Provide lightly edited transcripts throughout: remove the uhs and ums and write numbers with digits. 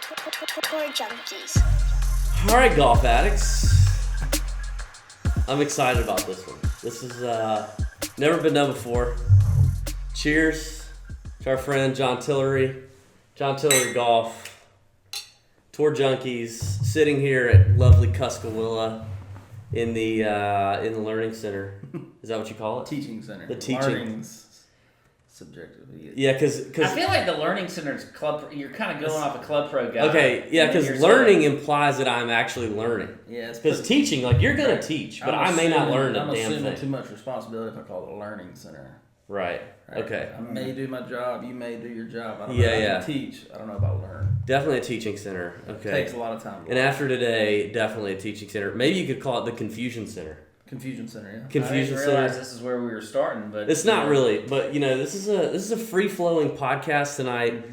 Tour junkies. All right, golf addicts. I'm excited about this one. This is never been done before. Cheers to our friend John Tillery. John Tillery Golf. Tour junkies sitting here at lovely Cuskawilla in the Learning Center. Is that what you call it? Teaching Center. The teaching. Learning's subjective. Yeah, because I feel like the Learning Center's club. You're kind of going off a Club Pro guy. Okay, yeah, because learning implies that I'm actually learning. Yeah, because teaching, like you're gonna teach, but I may not learn a damn thing. I'm assuming too much responsibility if I call it a Learning Center. Right. Okay. I may do my job. You may do your job. I don't Yeah, know. I yeah. can teach. I don't know about learn. Definitely a teaching center. Okay. It takes a lot of time. And after today, definitely a teaching center. Maybe you could call it the Confusion Center. Confusion Center, yeah. Confusion I didn't Center. realize this is where we were starting, but It's not really, but this is a free flowing podcast tonight.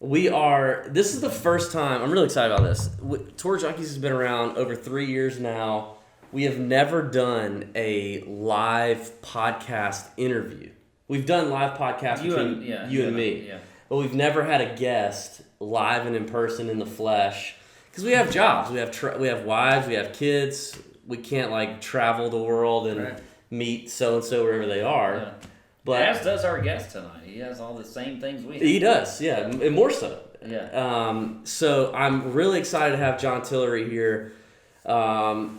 This is the first time. I'm really excited about this. Tour Junkies has been around over 3 years now. We have never done a live podcast interview. We've done live podcasts between you and me, but we've never had a guest live and in person in the flesh because we have jobs. We have wives. We have kids. We can't travel the world and meet so and so wherever they are. Yeah. But as does our guest tonight. He has all the same things we have. He does, yeah, and more so. Yeah. So I'm really excited to have John Tillery here.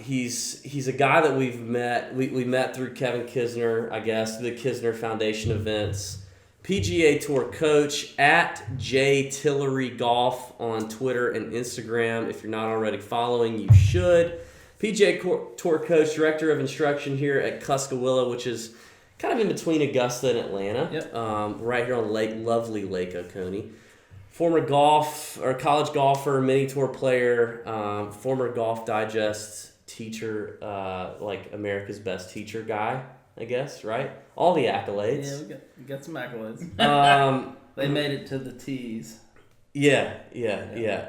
He's a guy that we've met. We met through Kevin Kisner, I guess, the Kisner Foundation events. PGA Tour coach at Tillery Golf on Twitter and Instagram. If you're not already following, you should. PGA Tour coach, director of instruction here at Cuskawilla, which is kind of in between Augusta and Atlanta. Yep. Right here on lovely Lake Oconee. Former college golfer, mini tour player, former Golf Digest teacher, America's Best Teacher guy, I guess, right? All the accolades. Yeah, we got some accolades. They made it to the T's. Yeah.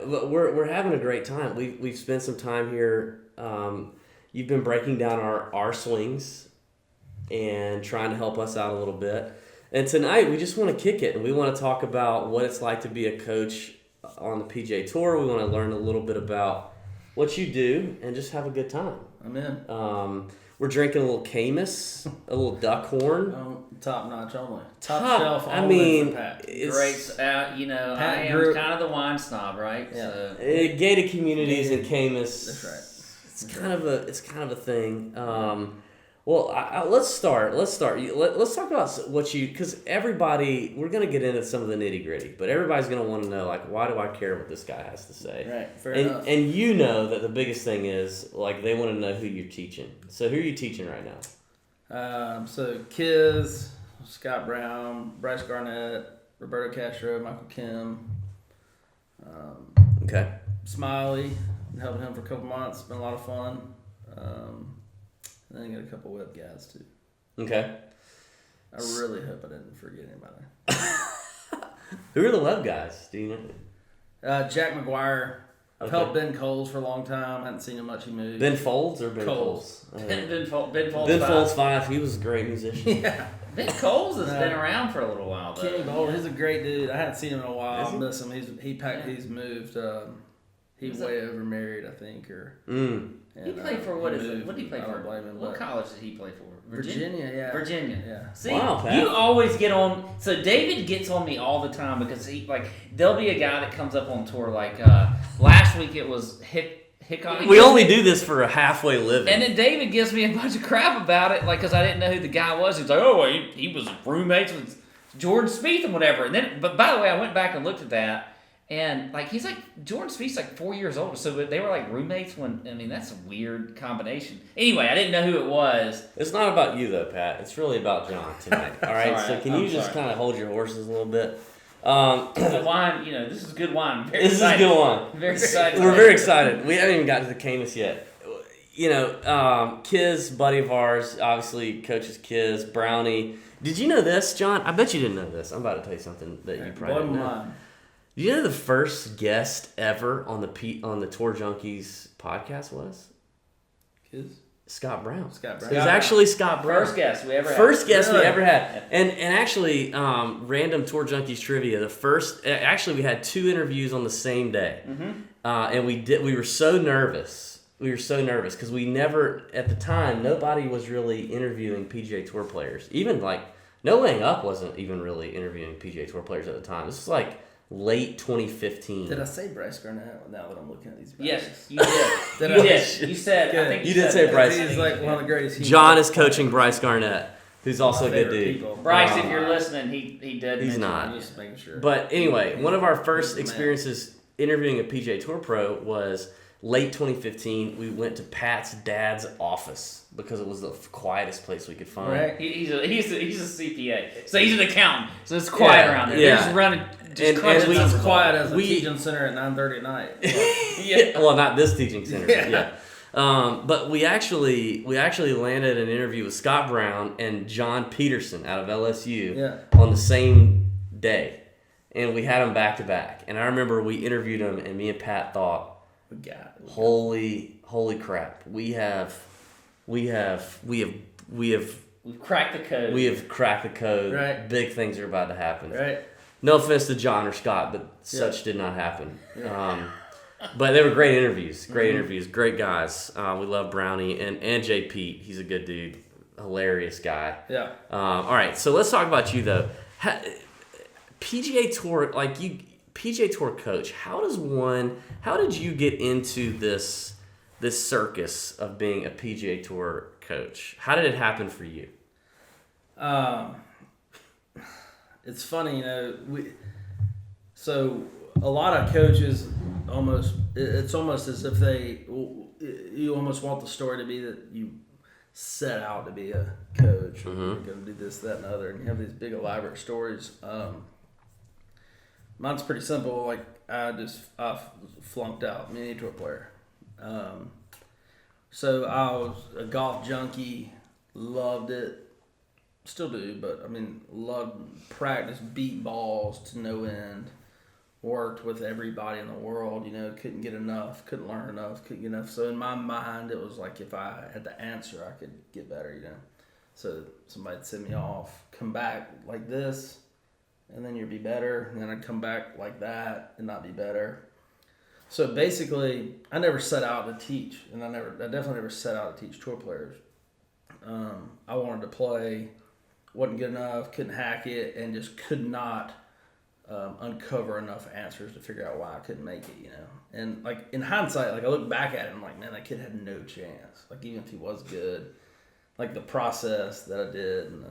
But we're having a great time. We've spent some time here. You've been breaking down our swings and trying to help us out a little bit. And tonight we just want to kick it and we want to talk about what it's like to be a coach on the PGA Tour. We want to learn a little bit about what you do and just have a good time. I'm in. We're drinking a little Caymus, a little Duckhorn. Top notch only. Top shelf only. I mean, Pat. Great. I am kind of the wine snob, right? Yeah. So. Gated communities in Caymus. That's right. It's kind of a thing. Let's start. Let's talk about what because everybody, we're going to get into some of the nitty gritty, but everybody's going to want to know, why do I care what this guy has to say? Right, fair enough. And you know that the biggest thing is, they want to know who you're teaching. So who are you teaching right now? So Kiz, Scott Brown, Bryce Garnett, Roberto Castro, Michael Kim. Okay. Smiley, been helping him for a couple months. It's been a lot of fun. And then I got a couple web guys too. Okay. I really hope I didn't forget anybody. Who are the web guys? Do you know? Jack McGuire. I've helped Ben Coles for a long time. I hadn't seen him much. He moved. Ben Folds or Ben Coles? Ben Folds. Ben Folds 5. He was a great musician. Yeah. Ben Coles has been around for a little while though. Kenny Boulder, he's a great dude. I hadn't seen him in a while. I Is miss him. He's moved. He's way over married, I think, or. He played for what is it? What did he play I for? don't blame him, What but- college did he play for? Virginia, yeah. Virginia. Yeah. See, Wow, Pat. you always get on. So David gets on me all the time because there'll be a guy that comes up on tour. Last week it was Hickok. We only do this for a halfway living. And then David gives me a bunch of crap about it, because I didn't know who the guy was. He's like, oh, he was roommates with Jordan Spieth and whatever. And then, but by the way, I went back and looked at that. And he's Jordan Spieth's 4 years older, so they were roommates that's a weird combination. Anyway, I didn't know who it was. It's not about you though, Pat. It's really about John tonight. All right. So can you just kind of hold your horses a little bit? The wine, this is good wine. This is good wine. I'm very excited. We're very excited. We haven't even got to the Caymus yet. Kiz, buddy of ours, obviously coaches Kiz, Brownie. Did you know this, John? I bet you didn't know this. I'm about to tell you something that you probably didn't know. Do you know the first guest ever on the Tour Junkies podcast was? Kiz? Scott Brown. Scott Brown. It was actually Scott Brown. First guest we ever had. First guest we Really? ever had. And actually, random Tour Junkies trivia. Actually, we had 2 interviews on the same day. And we were so nervous. We were so nervous because we never, at the time, nobody was really interviewing PGA Tour players. Even No Laying Up wasn't even really interviewing PGA Tour players at the time. This was like late 2015. Did I say Bryce Garnett now that I'm looking at these guys? Yes, you did. Did You I? did. You said. I Good. think You did say that. Bryce. He's like one of the greatest. humans. John is coaching Bryce Garnett, who's also a My good favorite dude. people. Bryce, if you're listening, he did. He's mention not. I'm just making sure. But anyway, one of our first He's the man. experiences interviewing a PGA Tour pro was late 2015. We went to Pat's dad's office because it was the quietest place we could find. Right. He's a CPA, so he's an accountant. So it's quiet around there. Yeah. They're just running, And crunching we- It's numbers as quiet as a We- teaching center at 9:30 at night. Yeah. Well, not this teaching center. Yeah. Yeah. But we actually landed an interview with Scott Brown and John Peterson out of LSU Yeah. on the same day, and we had them back to back. And I remember we interviewed them, and me and Pat thought, We got it. holy crap, we have We've cracked the code. we have cracked the code. Right. Big things are about to happen. Right? No offense to John or Scott, but such did not happen. But they were great interviews. Great guys. We love Brownie and Jay Pete. He's a good dude, hilarious guy. Yeah. All right, so let's talk about you though. PGA Tour, PGA Tour coach. How did you get into this circus of being a PGA Tour coach? How did it happen for you? It's funny, so a lot of coaches it's almost as if you almost want the story to be that you set out to be a coach. You're going to do this, that, and the other, and you have these big elaborate stories. Mine's pretty simple. Like I flunked out, mini tour player. So I was a golf junkie, loved it. Still do, but I mean, loved practice, beat balls to no end. Worked with everybody in the world, couldn't get enough, couldn't learn enough, couldn't get enough. So in my mind, it was like if I had the answer, I could get better, So somebody'd send me off, come back like this, and then you'd be better. And then I'd come back like that and not be better. So basically, I never set out to teach, and I definitely never set out to teach tour players. I wanted to play, wasn't good enough, couldn't hack it, and just could not uncover enough answers to figure out why I couldn't make it, And like in hindsight, like I look back at it, I'm like, man, that kid had no chance. Like even if he was good, like the process that I did and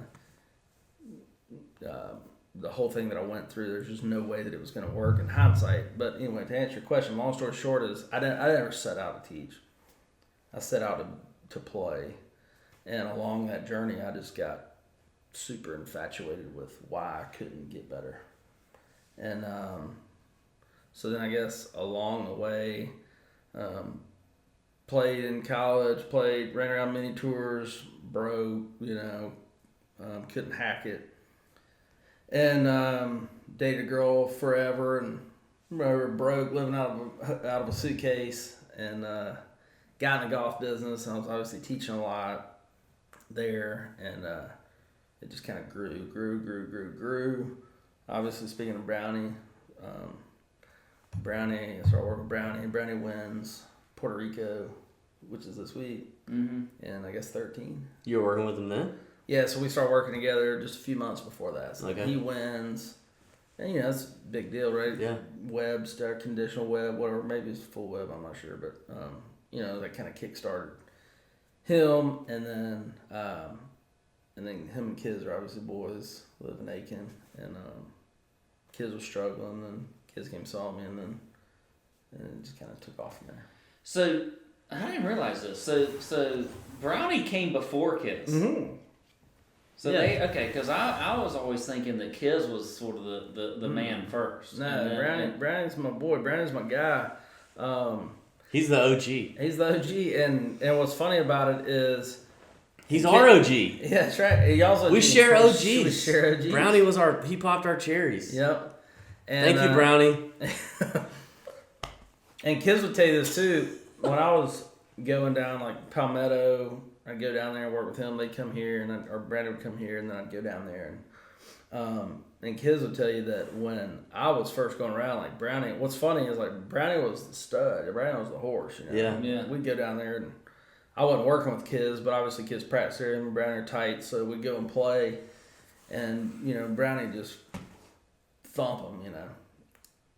the whole thing that I went through, there's just no way that it was going to work in hindsight. But anyway, to answer your question, long story short is I never set out to teach. I set out to play, and along that journey, I just got super infatuated with why I couldn't get better. And so then I guess along the way, played in college, ran around mini tours, broke, couldn't hack it. And dated a girl forever and broke, living out of a suitcase, and got in the golf business. And I was obviously teaching a lot there, and it just kind of grew. Obviously, speaking of Brownie, I started working with Brownie. Brownie wins Puerto Rico, which is this week, and I guess 13. You were working with him then? Yeah, so we started working together just a few months before that. So Okay. he wins, and that's a big deal, right? Yeah. Web, conditional web, whatever. Maybe it's full web, I'm not sure, but that kind of kickstarted him, and then him and Kiz are obviously boys, live in Aiken, and Kiz was struggling, and Kiz came saw me, and then it just kind of took off from there. So I didn't realize this. So Brownie came before Kiz. Mm-hmm. So Yeah. because I was always thinking that Kiz was sort of the man first. No, And then- Brownie's my boy. Brownie's my guy. He's the OG. He's the OG, and what's funny about it is He's our OG. yeah, that's right. He also We share OGs. We share OGs. Brownie he popped our cherries. Yep. And, Thank you, Brownie. And kids would tell you this too. When I was going down like Palmetto, I'd go down there and work with him. They'd come here, or Brandon would come here, and then I'd go down there. And kids would tell you that when I was first going around, like Brownie, what's funny is like Brownie was the stud. Brownie was the horse, you know. Yeah. We'd go down there, and I wasn't working with kids, but obviously kids practice there, and Brownie are tight, so we'd go and play. And, you know, Brownie just thump them, you know.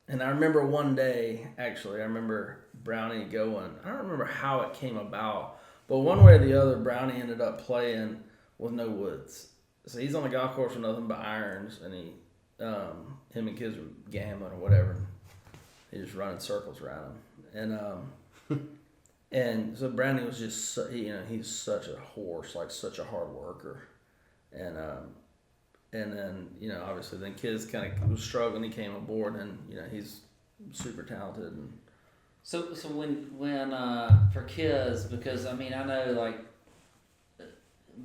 And I remember one day, actually, I remember Brownie going, I don't remember how it came about, but one way or the other, Brownie ended up playing with no woods. So he's on the golf course with nothing but irons, and him and kids were gambling or whatever. He just running circles around him. And so Brownie was just, you know, he's such a horse, like such a hard worker. And then, you know, obviously then kids kind of was struggling. He came aboard, and, you know, he's super talented. And So when for kids, because I mean I know like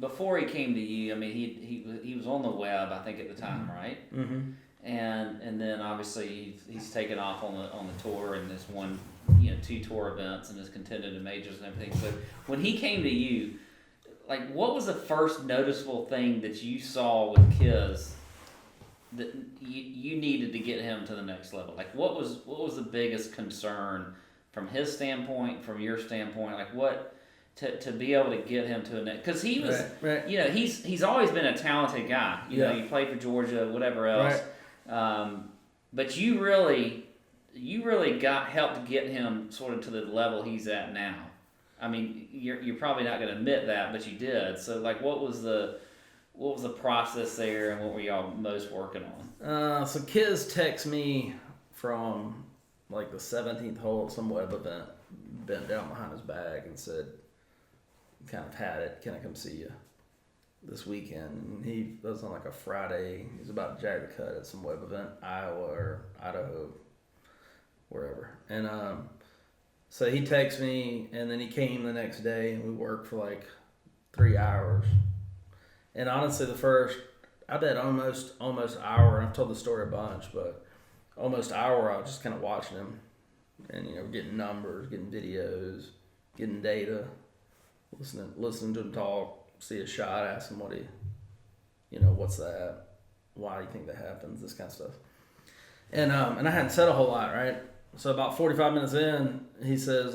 before he came to you, I mean he was on the web I think at the time, right? mm-hmm. And then obviously he's taken off on the tour and this one, you know, 2 tour events and has contended in majors and everything. So when he came to you, like what was the first noticeable thing that you saw with Kiz that you needed to get him to the next level? Like what was the biggest concern from his standpoint, from your standpoint? Like what to be able to get him to a next, because he was right. You know, he's always been a talented guy. You know, you played for Georgia, whatever else. Right. But you really helped get him sort of to the level he's at now. I mean, you're probably not going to admit that, but you did. So like, what was the process there, and what were y'all most working on? So Kiz texted me from like the 17th hole at some web event, bent down behind his bag and said, kind of had it, can I come see you this weekend? And he was on like a Friday. He's about to jag the cut at some web event, Iowa or Idaho, wherever. And so he texted me, and then he came the next day, and we worked for like 3 hours. And honestly, I bet almost hour, and I've told the story a bunch, but almost hour I was just kind of watching him, and, you know, getting numbers, getting videos, getting data, listening to him talk, see a shot, ask him what's that, why do you think that happens, this kind of stuff. And I hadn't said a whole lot, right? So about 45 minutes in, he says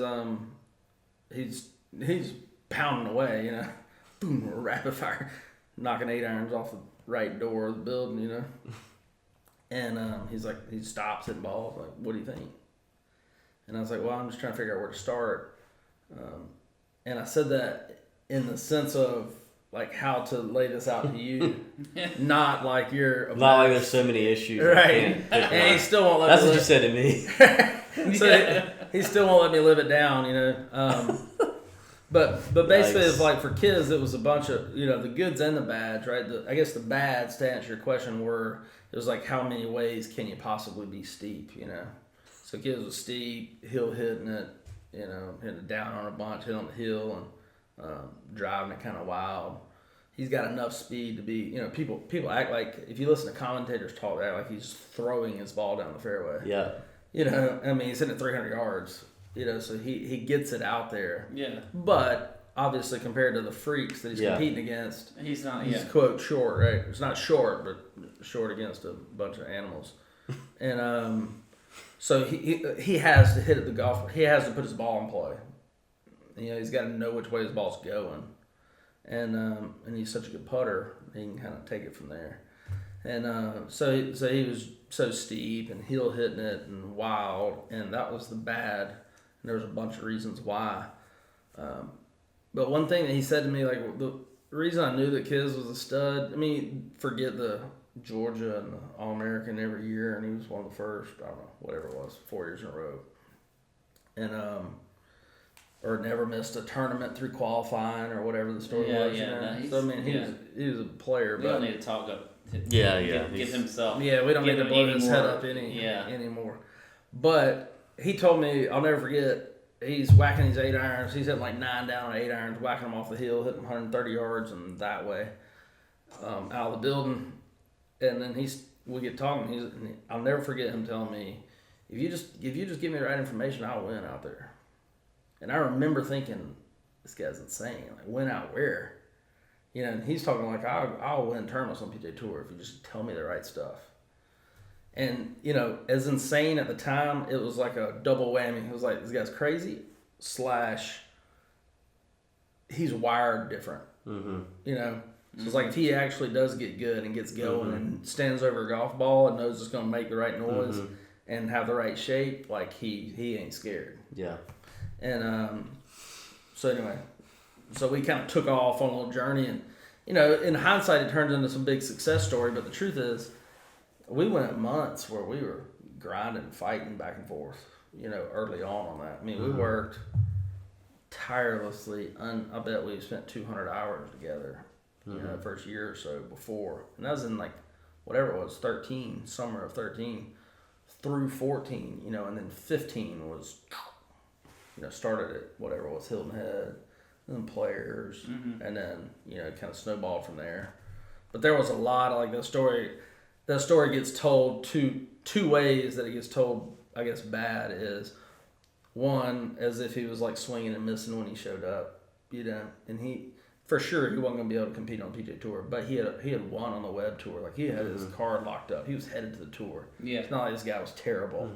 he's pounding away, you know, boom, rapid fire, knocking 8 irons off the right door of the building, you know. And he's like, he stops hitting balls, like, what do you think? And I was like, well, I'm just trying to figure out where to start. And I said that in the sense of like how to lay this out to you, not like you're not like there's so many issues, right? And he still won't let. That's me what you said to me. So he still won't let me live it down, you know. But basically, it's like for kids, it was a bunch of, you know, the goods and the bads, right? I guess the bads, to answer your question, were it was like how many ways can you possibly be steep, you know? So kids was steep, hill hitting it, you know, hitting it down on a bunch, hit on the hill, and driving it kind of wild. He's got enough speed to be, you know, people act like, if you listen to commentators talk, they act like he's throwing his ball down the fairway. Yeah. You know, I mean, he's hitting it 300 yards, you know, so he gets it out there. Yeah. But obviously, compared to the freaks that he's competing against, he's not, he's quote short, right? It's not short, but short against a bunch of animals. And so he has to hit at the golf. He has to put his ball in play. You know, he's got to know which way his ball's going. And he's such a good putter, he can kind of take it from there. And so he was so steep and heel hitting it and wild, and that was the bad. And there was a bunch of reasons why. But one thing that he said to me, like the reason I knew that Kiz was a stud, I mean, forget the Georgia and the All-American every year, and he was one of the first, I don't know, whatever it was, 4 years in a row. And or never missed a tournament through qualifying or whatever the story was. Yeah, you know? no, so I mean, he was a player. We but don't need to talk up. Give himself. Yeah, we don't need to blow his head up anymore. But he told me, I'll never forget, he's whacking these 8 irons. He's hitting like 9 down on 8 irons, whacking them off the hill, hitting 130 yards and that way out of the building. And then we get talking. I'll never forget him telling me, if you just give me the right information, I'll win out there. And I remember thinking, this guy's insane. Like, win out where? You know, and he's talking like, I'll win tournaments on PGA Tour if you just tell me the right stuff. And, you know, as insane at the time, it was like a double whammy. It was like, this guy's crazy / he's wired different. Mm-hmm. You know? So it's like if he actually does get good and gets going and stands over a golf ball and knows it's going to make the right noise and have the right shape, like he ain't scared. Yeah. And so anyway, so we kind of took off on a little journey, and you know, in hindsight, it turns into some big success story. But the truth is, we went months where we were grinding, fighting back and forth. You know, early on that. I mean, we worked tirelessly. I bet we spent 200 hours together. You know, the first year or so before, and that was in like whatever it was, summer of 13 through 14. You know, and then 15 was, you know, started at whatever it was, Hilton Head. And then Players, and then, you know, kind of snowballed from there. But there was a lot of, like, that story gets told two ways that it gets told, I guess, bad is, one, as if he was, like, swinging and missing when he showed up, you know, and he wasn't going to be able to compete on PGA Tour, but he had won on the web tour. Like, he had his card locked up. He was headed to the tour. Yeah. It's not like this guy was terrible.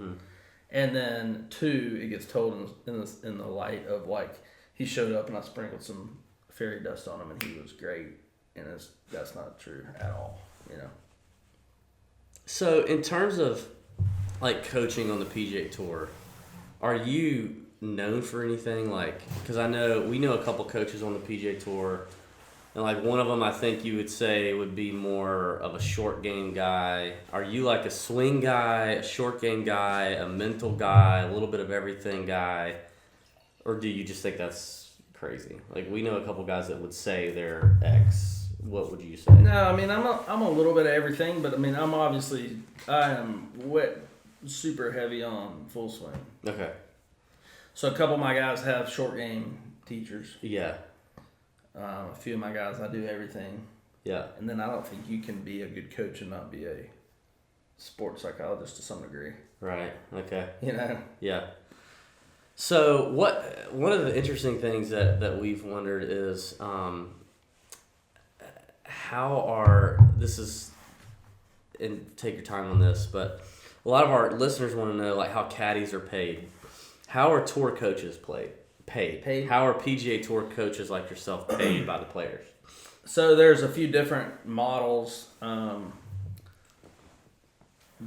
And then, two, it gets told in the light of, like, he showed up and I sprinkled some fairy dust on him and he was great. And that's not true at all, you know. So in terms of like coaching on the PGA Tour, are you known for anything? Like, because we know a couple coaches on the PGA Tour, and like one of them I think you would say would be more of a short game guy. Are you like a swing guy, a short game guy, a mental guy, a little bit of everything guy? Or do you just think that's crazy? Like, we know a couple guys that would say they're X. What would you say? No, I mean, I'm a little bit of everything, but I mean, I am super heavy on full swing. Okay. So a couple of my guys have short game teachers. Yeah. A few of my guys, I do everything. Yeah. And then I don't think you can be a good coach and not be a sports psychologist to some degree. Right. Okay. You know? Yeah. So one of the interesting things that we've wondered is and take your time on this, but a lot of our listeners want to know like how caddies are paid. How are tour coaches paid? How are PGA Tour coaches like yourself paid by the players? So there's a few different models. The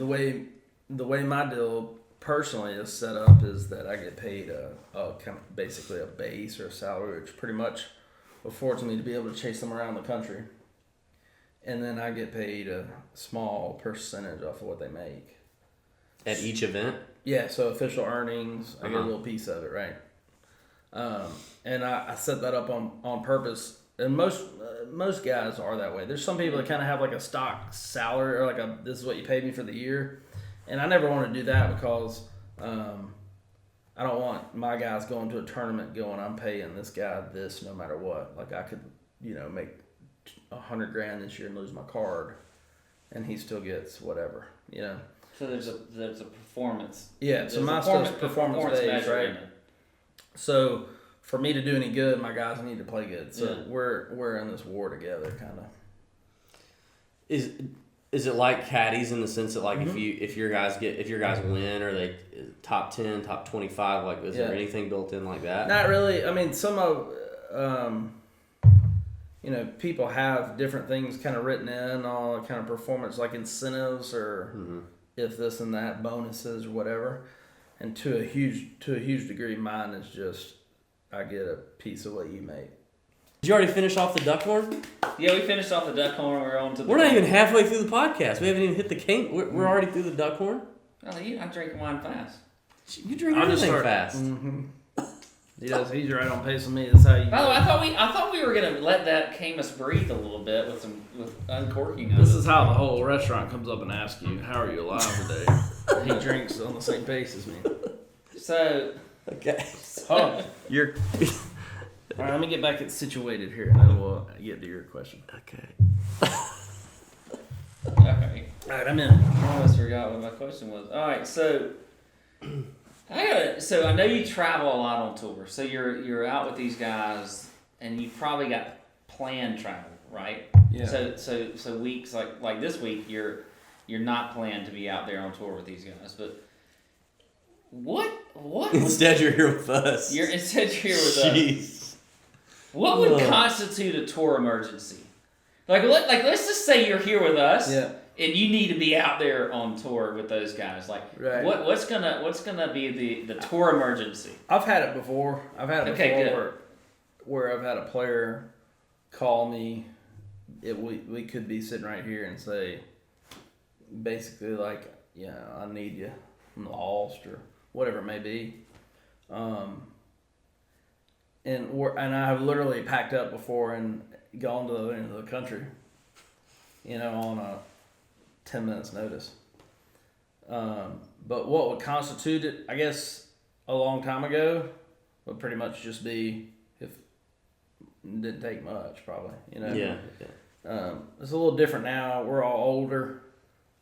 way my deal personally is set up is that I get paid a kind of basically a base or a salary, which pretty much affords me to be able to chase them around the country. And then I get paid a small percentage off of what they make. At each event? Yeah, so official earnings, I get a little piece of it, right? And I set that up on purpose. And most guys are that way. There's some people that kind of have like a stock salary or like this is what you paid me for the year. And I never want to do that because I don't want my guys going to a tournament going, I'm paying this guy this no matter what. Like I could, you know, make $100,000 this year and lose my card, and he still gets whatever, you know. So there's a performance. Yeah, so my stuff's performance based, right? So for me to do any good, my guys need to play good. So we're in this war together, kind of. Is it like caddies in the sense that like if your guys win or they top 10, top 25, like is there anything built in like that? Not really. I mean, some of you know, people have different things kind of written in, all kind of performance like incentives or if this and that, bonuses or whatever. And to a huge degree, mine is just I get a piece of what you make. Did you already finish off the duck horn? Yeah, we finished off the duck horn. We're on to the. We're not even halfway through the podcast. We haven't even hit the king. We're already through the duck horn. Oh, I drink wine fast. You drink everything fast. Mm-hmm. He's right on pace with me. That's how you. By the way, I thought we were gonna let that Caymus breathe a little bit with uncorking. This is how the whole restaurant comes up and asks you, "How are you alive today?" He drinks on the same pace as me. So. Okay. Oh, you're. All right, let me get back situated here, and then we'll get to your question. Okay. Okay. All right, I'm in. I almost forgot what my question was. All right, so So I know you travel a lot on tour. So you're out with these guys, and you probably got planned travel, right? Yeah. So weeks like this week, you're not planned to be out there on tour with these guys, but what? Instead, you're here with us. Instead you're here with us. Jeez. What would constitute a tour emergency? Let's just say you're here with us, Yeah. and you need to be out there on tour with those guys. Right. What's gonna be the tour emergency? I've had it before. Okay, good. Where I've had a player call me. We could be sitting right here and say, basically like, yeah, I need you. I'm lost or whatever it may be. And I have literally packed up before and gone to the other end of the country, on a 10 minutes notice. But what would constitute it, I guess, a long time ago would pretty much just be if it didn't take much, probably, Yeah. It's a little different now. We're all older.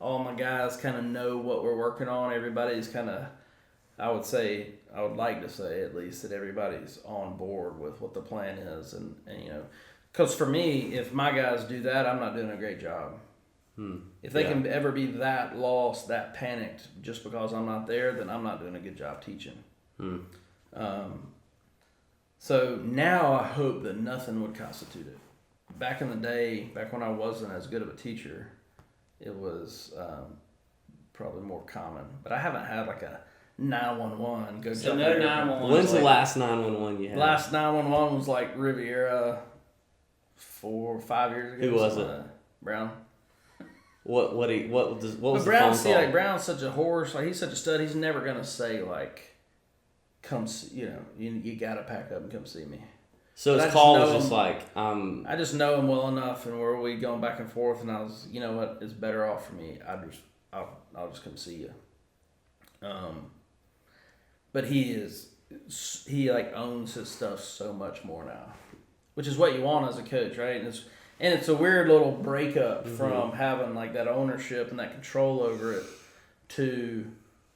All my guys kind of know what we're working on. Everybody's kind of, I would like to say at least that everybody's on board with what the plan is. And because for me, if my guys do that, I'm not doing a great job. If they can ever be that lost, that panicked just because I'm not there, then I'm not doing a good job teaching. So now I hope that nothing would constitute it. Back in the day, back when I wasn't as good of a teacher, it was probably more common. But I haven't had like a 911 go. So no 911. When's the last 911 you had? Last 911 was like Riviera 4 or 5 years ago. Who was it? Brown. What was the Brown? phone call? Brown's such a horse. Like he's such a stud. He's never gonna say like, "Come, you gotta pack up and come see me." So But his call was just him, like, I just know him well enough, and where we going back and forth, and I was, you know what, it's better off for me. I'll just come see you. But he like owns his stuff so much more now, which is what you want as a coach, right? And it's a weird little breakup from having like that ownership and that control over it to,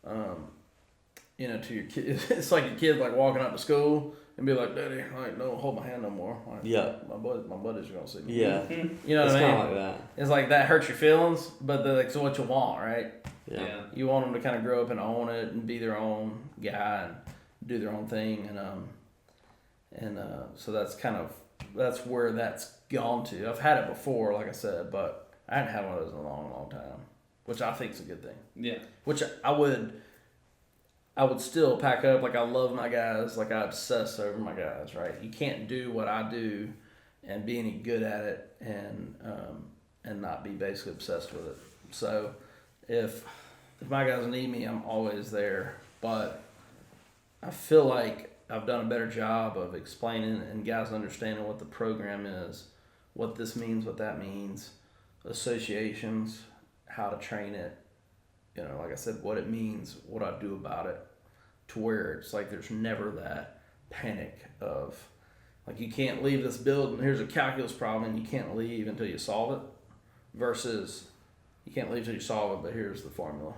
to your kid. It's like a kid like walking up to school and be like, "Daddy, like, don't hold my hand no more." Like, yeah, my buddies are gonna see me. yeah, You know what I mean? It's kind of like that. It's like that hurts your feelings, but that's what you want, right? Yeah. You want them to kind of grow up and own it and be their own guy and do their own thing, and so that's where that's gone to. I've had it before, like I said, but I hadn't had one of those in a long, long time, which I think is a good thing. Yeah. Which I would still pack up. Like I love my guys. Like I obsess over my guys. Right? You can't do what I do and be any good at it and not be basically obsessed with it. So if my guys need me, I'm always there. But I feel like I've done a better job of explaining and guys understanding what the program is, what this means, what that means, associations, how to train it. Like I said, what it means, what I do about it, to where it's like there's never that panic of, like, you can't leave this building, here's a calculus problem, and you can't leave until you solve it, versus you can't leave until you solve it, but here's the formula.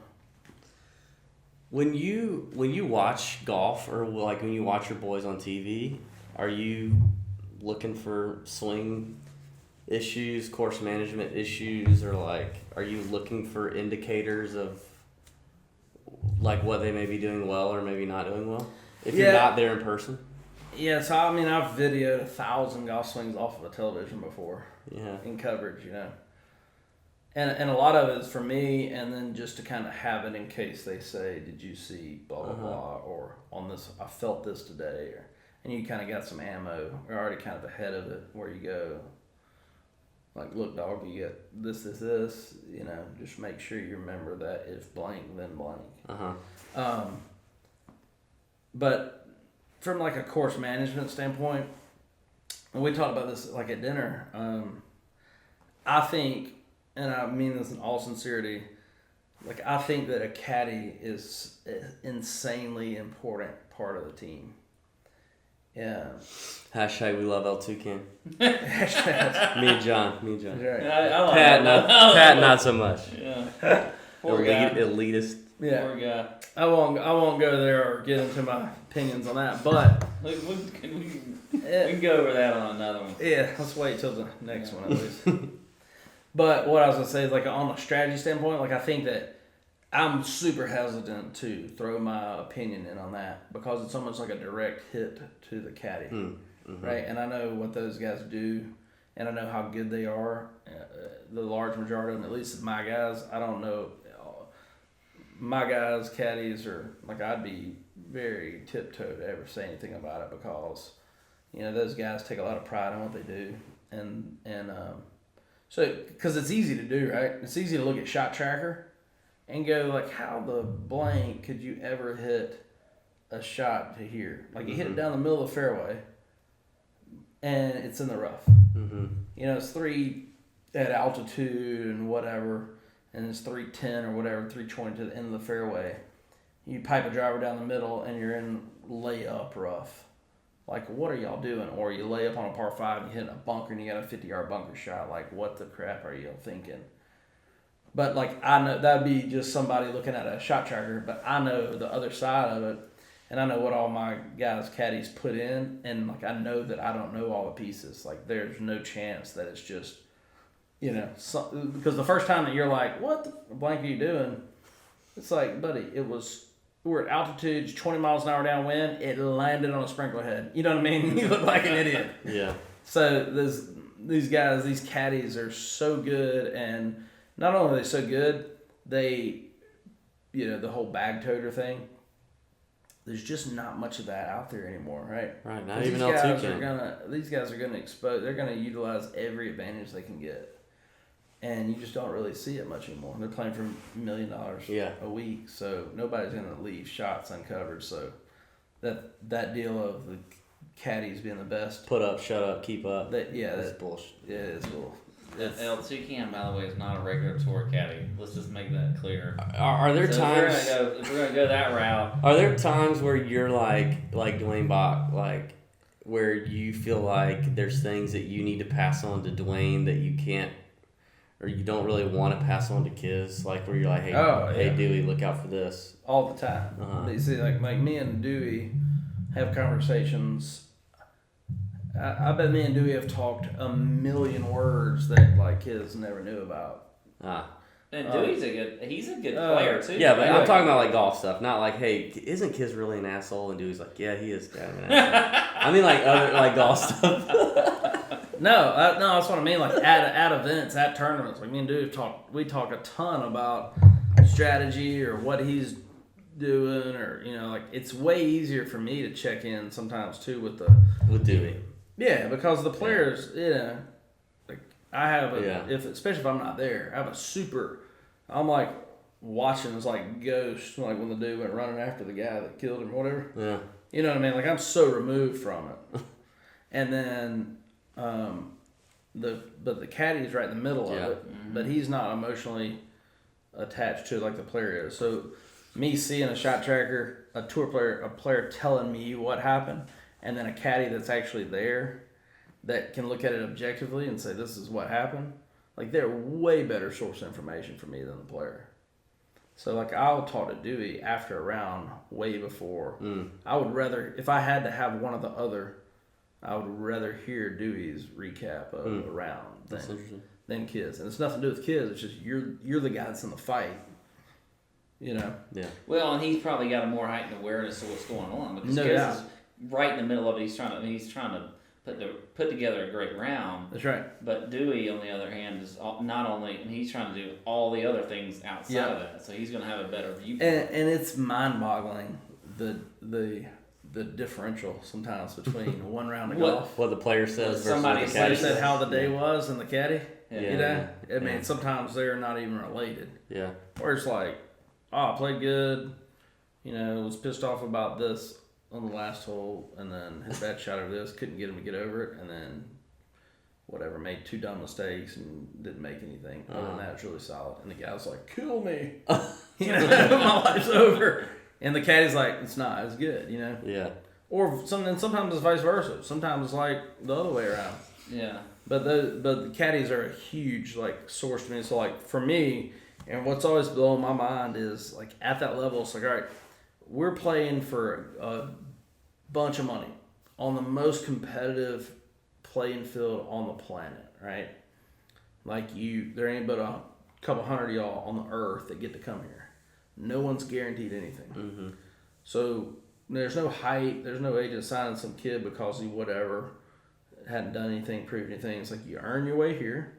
When you watch golf, or like when you watch your boys on TV, are you looking for swing issues, course management issues, or like are you looking for indicators of like what they may be doing well or maybe not doing well if you're not there in person? Yeah, so I mean I've videoed 1,000 golf swings off of a television before. Yeah. In coverage, And a lot of it is for me, and then just to kind of have it in case they say, "Did you see blah blah blah?" or "On this, I felt this today," and you kind of got some ammo. You're already kind of ahead of it where you go. Like, look, dog, you get this. Just make sure you remember that if blank, then blank. But from like a course management standpoint, and we talked about this like at dinner. I think. And I mean this in all sincerity, like I think that a caddy is an insanely important part of the team. Yeah. Hashtag we love L2Can. Hashtag. Me and John. Right. I like Pat, that. Pat, not so much. Yeah. Poor guy. elitist. Yeah, Poor guy. I won't go there or get into my opinions on that, but We can go over that on another one. yeah, let's wait till the next one at least. But what I was gonna say is like on a strategy standpoint, like I think that I'm super hesitant to throw my opinion in on that because it's almost like a direct hit to the caddy, right? And I know what those guys do, and I know how good they are. The large majority of them, at least my guys, I don't know. My guys, caddies, are like I'd be very tiptoe to ever say anything about it because those guys take a lot of pride in what they do, and so because it's easy to do, right? It's easy to look at Shot Tracker and go like, how the blank could you ever hit a shot to here? Like you hit it down the middle of the fairway, and it's in the rough. It's 3 at altitude and whatever, and it's 310 or whatever, 320 to the end of the fairway. You pipe a driver down the middle, and you're in layup rough. Like, what are y'all doing? Or you lay up on a par 5 and you hit a bunker and you got a 50-yard bunker shot. Like, what the crap are y'all thinking? But, like, I know that would be just somebody looking at a shot tracker, but I know the other side of it, and I know what all my guys' caddies put in, and, like, I know that I don't know all the pieces. Like, there's no chance that it's just, because the first time that you're like, what the blank are you doing? It's like, buddy, we're at altitude, 20 miles an hour downwind, it landed on a sprinkler head. You know what I mean? You look like an idiot. Yeah. So these guys, these caddies are so good, and not only are they so good, they, the whole bag toter thing, there's just not much of that out there anymore, right? Right, not even L2 can. These guys are gonna expose, they're gonna utilize every advantage they can get. And you just don't really see it much anymore. They're playing for $1 million a week, so nobody's gonna leave shots uncovered. So that deal of the caddies being the best, Put up, shut up, keep up. That's bullshit. Yeah, it's cool. L2 can, by the way, is not a regular tour caddy. Let's just make that clear. Are there times? If we're gonna go that route, Are there times where you're like Dwayne Bach, like where you feel like there's things that you need to pass on to Dwayne that you can't, or you don't really want to pass on to Kiz, like where you're like, hey Dewey, look out for this. All the time. You see, like me and Dewey have conversations. I bet me and Dewey have talked a million words that like Kiz never knew about. And Dewey's he's a good player too. Yeah, but I'm talking about like golf stuff, not like, hey, isn't Kiz really an asshole? And Dewey's like, yeah, he is kind of an asshole. I mean like other like golf stuff. No, that's what I mean. Like at events, at tournaments, like me and Dewey we talk a ton about strategy or what he's doing, or like it's way easier for me to check in sometimes too with Dewey. Yeah, because the players, like I have especially if I'm not there, I have a super. I'm like watching this like ghost, like when the dude went running after the guy that killed him, or whatever. Yeah. You know what I mean? Like I'm so removed from it, and then the caddy's right in the middle of it, but he's not emotionally attached to it like the player is. So me seeing a shot tracker, a player telling me what happened, and then a caddy that's actually there that can look at it objectively and say this is what happened, like they're way better source of information for me than the player. So like I'll talk to Dewey after a round way before. I would rather, if I had to have one or the other, I would rather hear Dewey's recap of a round than Kiz. And it's nothing to do with Kiz, it's just you're the guy that's in the fight. Yeah. Well, and he's probably got a more heightened awareness of what's going on because Kiz is right in the middle of it. He's trying to put together a great round. That's right. But Dewey, on the other hand, is not only, and he's trying to do all the other things outside of that. So he's going to have a better view. And it's mind-boggling the differential sometimes between one round of golf. What the player says versus somebody the caddy said how the day was and the caddy. Yeah. I mean, sometimes they're not even related. Yeah. Or it's like, I played good. Was pissed off about this on the last hole, and then his bad shot over this, couldn't get him to get over it, and then whatever, made 2 dumb mistakes and didn't make anything. Other than that, it's really solid. And the guy was like, kill me. My life's over. And the caddy's like, it's not, it's good, Yeah. Or sometimes it's vice versa. Sometimes it's like the other way around. Yeah. But the caddies are a huge like source to me. So like for me, And what's always blowing my mind is like at that level, it's like, all right, we're playing for a bunch of money on the most competitive playing field on the planet, right? Like there ain't but a couple hundred of y'all on the earth that get to come here. No one's guaranteed anything. Mm-hmm. So there's no hype. There's no agent signing some kid because he whatever hadn't done anything, proved anything. It's like you earn your way here,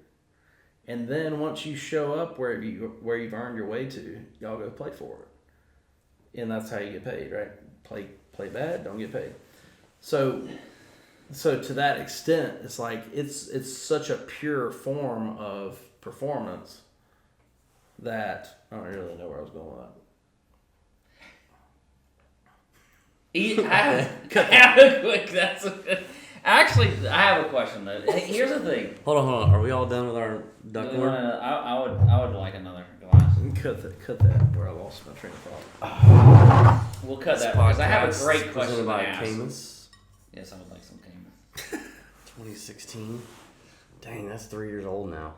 and then once you show up where you've earned your way to, y'all go play for it, and that's how you get paid, right? Play bad, don't get paid. So to that extent, it's like it's such a pure form of performance that I don't really know where I was going with that. Actually, I have a question though. Hey, here's the thing. Hold on. Are we all done with our duck board? I would like another glass. Cut that where I lost my train of thought. We'll cut that because I have a great question Presented to by ask. Caymus, Yes, I would like some Caymus. 2016. Dang, that's 3 years old now.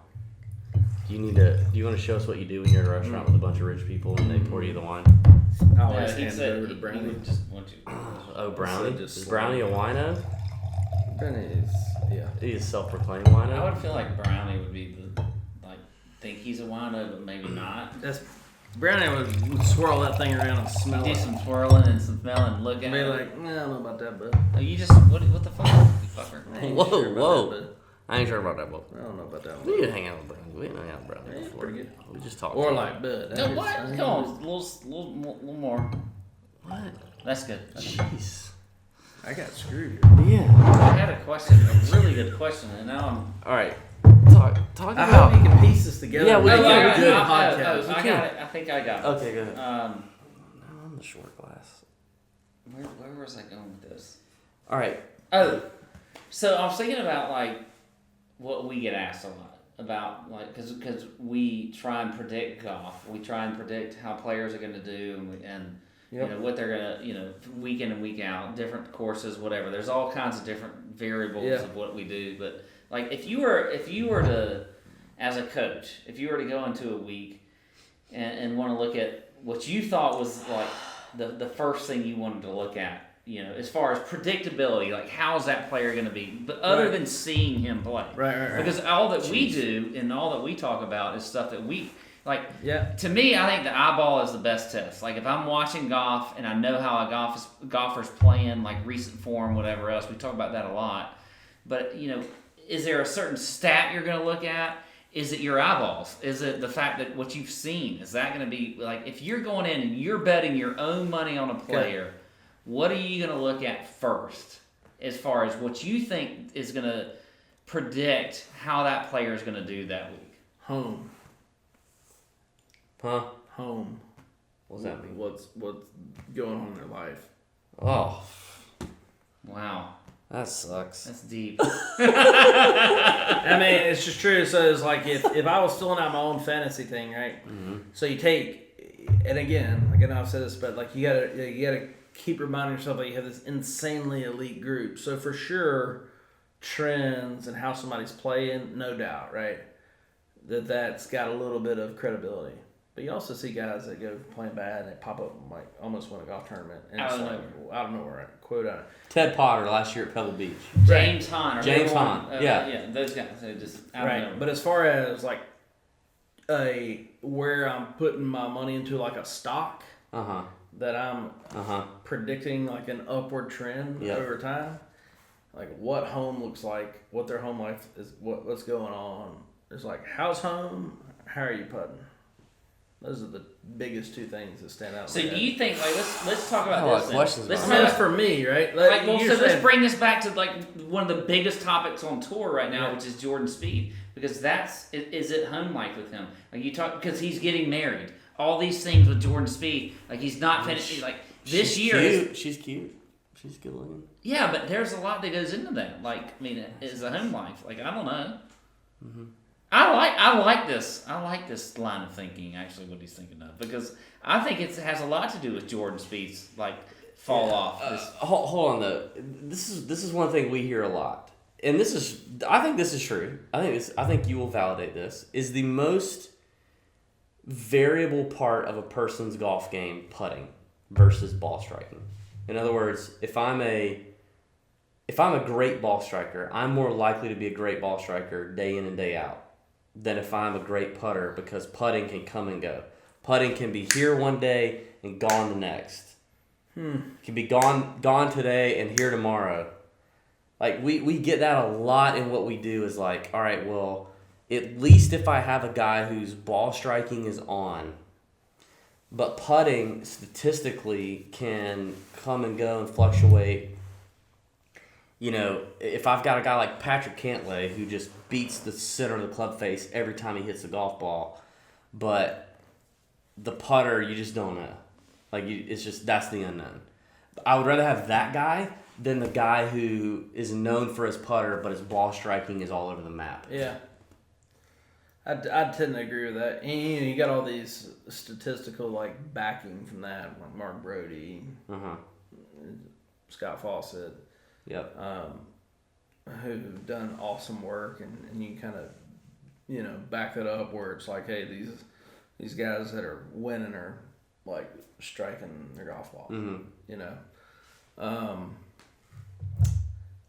Do you want to show us what you do when you're at a restaurant with a bunch of rich people and they pour you the wine? I always he hand said it over to he Brownie. would just want you. Oh, Brownie? Just Is Brownie a wino? Brownie is, yeah. He's a self-proclaimed wino? I would feel like Brownie would be think he's a wino, but maybe not. Brownie would swirl that thing around and smell Do it. some twirling and some smelling and look at Be it. like, nah, I don't know about that, bud. Oh, you just what the fuck, you fucker? I ain't Whoa, sure about whoa. that, I ain't sure about that, book. bud. I don't know about that We one. didn't hang out with Brownie. We didn't hang out with Brownie Yeah, before. pretty good. We just talked. Or to like, bud. No, what? Come on, a little more. What? That's good. Jeez. I got screwed. Yeah. I had a question, a really good question, and now I'm. All right. Talk I about. hope you can piece this together. Yeah, we and can. make We a can. good I podcast. got it. I think I got it. Okay, go ahead. Um, I'm the short glass. where was I going with this? All right. Oh, so I'm thinking about what we get asked a lot about, because we try and predict golf. We try and predict how players are going to do, and Yep. you know what they're gonna, week in and week out, different courses, whatever. There's all kinds of different variables of what we do. But if you were to, as a coach, if you were to go into a week and want to look at what you thought was the first thing you wanted to look at, as far as predictability, how's that player going to be? But other than seeing him play, Right. because all that we do and all that we talk about is stuff that we. Yeah. To me, I think the eyeball is the best test. If I'm watching golf and I know how a golfer's playing, recent form, whatever else, we talk about that a lot. But, is there a certain stat you're going to look at? Is it your eyeballs? Is it the fact that what you've seen? Is that going to be, if you're going in and you're betting your own money on a player, what are you going to look at first as far as what you think is going to predict how that player is going to do that week? Home. Huh? Home. What does that mean? What's going on in their life? Oh, Wow. that sucks. That's deep. I mean, it's just true. So it's if I was filling out my own fantasy thing, right? Mm-hmm. So you take, and again, I know I've said this, but you gotta keep reminding yourself that you have this insanely elite group. So for sure, trends and how somebody's playing, no doubt, right? That's got a little bit of credibility. But you also see guys that go playing bad and they pop up and almost win a golf tournament. And Out it's of out of nowhere. Right? Quote on it. Ted Potter last year at Pebble Beach. James Hahn. James Hahn, yeah. Yeah, those guys. They just out of Right. nowhere. But as far as where I'm putting my money into a stock Uh-huh. that I'm Uh-huh. predicting an upward trend over time, what home looks like, what their home life is, what's going on. It's how's home? How are you putting? Those are the biggest two things that stand out. So do you think let's talk about I have this? questions Let's about I mean, talk that's for me, right? let's bring this back to one of the biggest topics on tour right now, which is Jordan Spieth, because is it home life with him? You talk because he's getting married. All these things with Jordan Spieth, he's not finished. This year, she's cute. She's good looking. yeah, but there's a lot that goes into that. Is a home life. I don't know. Mm-hmm. I like this. I like this line of thinking. Actually, what he's thinking of, because I think it has a lot to do with Jordan Spieth's fall off. Hold on though. This is one thing we hear a lot, and I think this is true. I think you will validate this. Is the most variable part of a person's golf game putting versus ball striking. In other words, if I'm a great ball striker, I'm more likely to be a great ball striker day in and day out than if I'm a great putter, because putting can come and go. Putting can be here one day and gone the next. It can be gone today and here tomorrow. Like, we get that a lot in what we do is like, all right, well, at least if I have a guy whose ball striking is on, but putting statistically can come and go and fluctuate. You know, if I've got a guy like Patrick Cantlay who just beats the center of the club face every time he hits the golf ball, but the putter, you just don't know. Like, it's just, that's the unknown. I would rather have that guy than the guy who is known for his putter, but his ball striking is all over the map. Yeah. I tend to agree with that. And you got all these statistical like backing from that, like Mark Brody, Scott Fawcett, who've done awesome work, and you kind of back that up where it's like, hey, these guys that are winning are like striking their golf ball,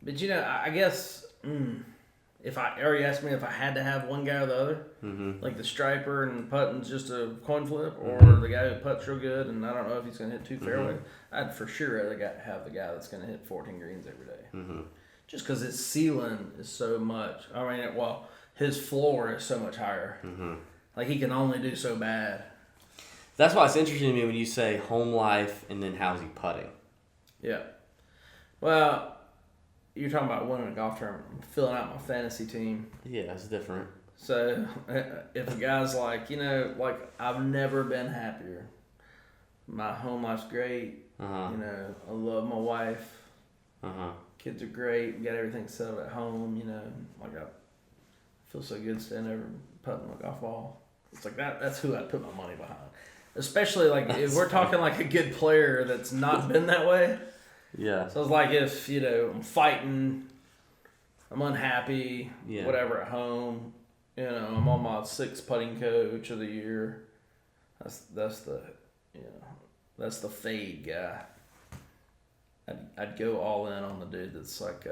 But I guess. If I already asked me if I had to have one guy or the other, like the striper and putting's just a coin flip, or the guy who puts real good and I don't know if he's going to hit 2 fairways, I'd for sure rather have the guy that's going to hit 14 greens every day. Just because his ceiling is so much. I mean, his floor is so much higher. Like, he can only do so bad. That's why it's interesting to me when you say home life and then how's he putting. Yeah. Well, you're talking about winning a golf tournament. I'm filling out my fantasy team. Yeah, it's different. So if a guy's like, I've never been happier. My home life's great. I love my wife. Kids are great. We got everything settled at home. Like, I feel so good standing there putting my golf ball. It's like that's who I'd put my money behind. Especially like if we're talking like a good player that's not been that way. Yeah. So it's like if, I'm fighting, I'm unhappy, whatever at home, I'm on my 6th putting coach of the year. That's the fade guy. I'd go all in on the dude that's like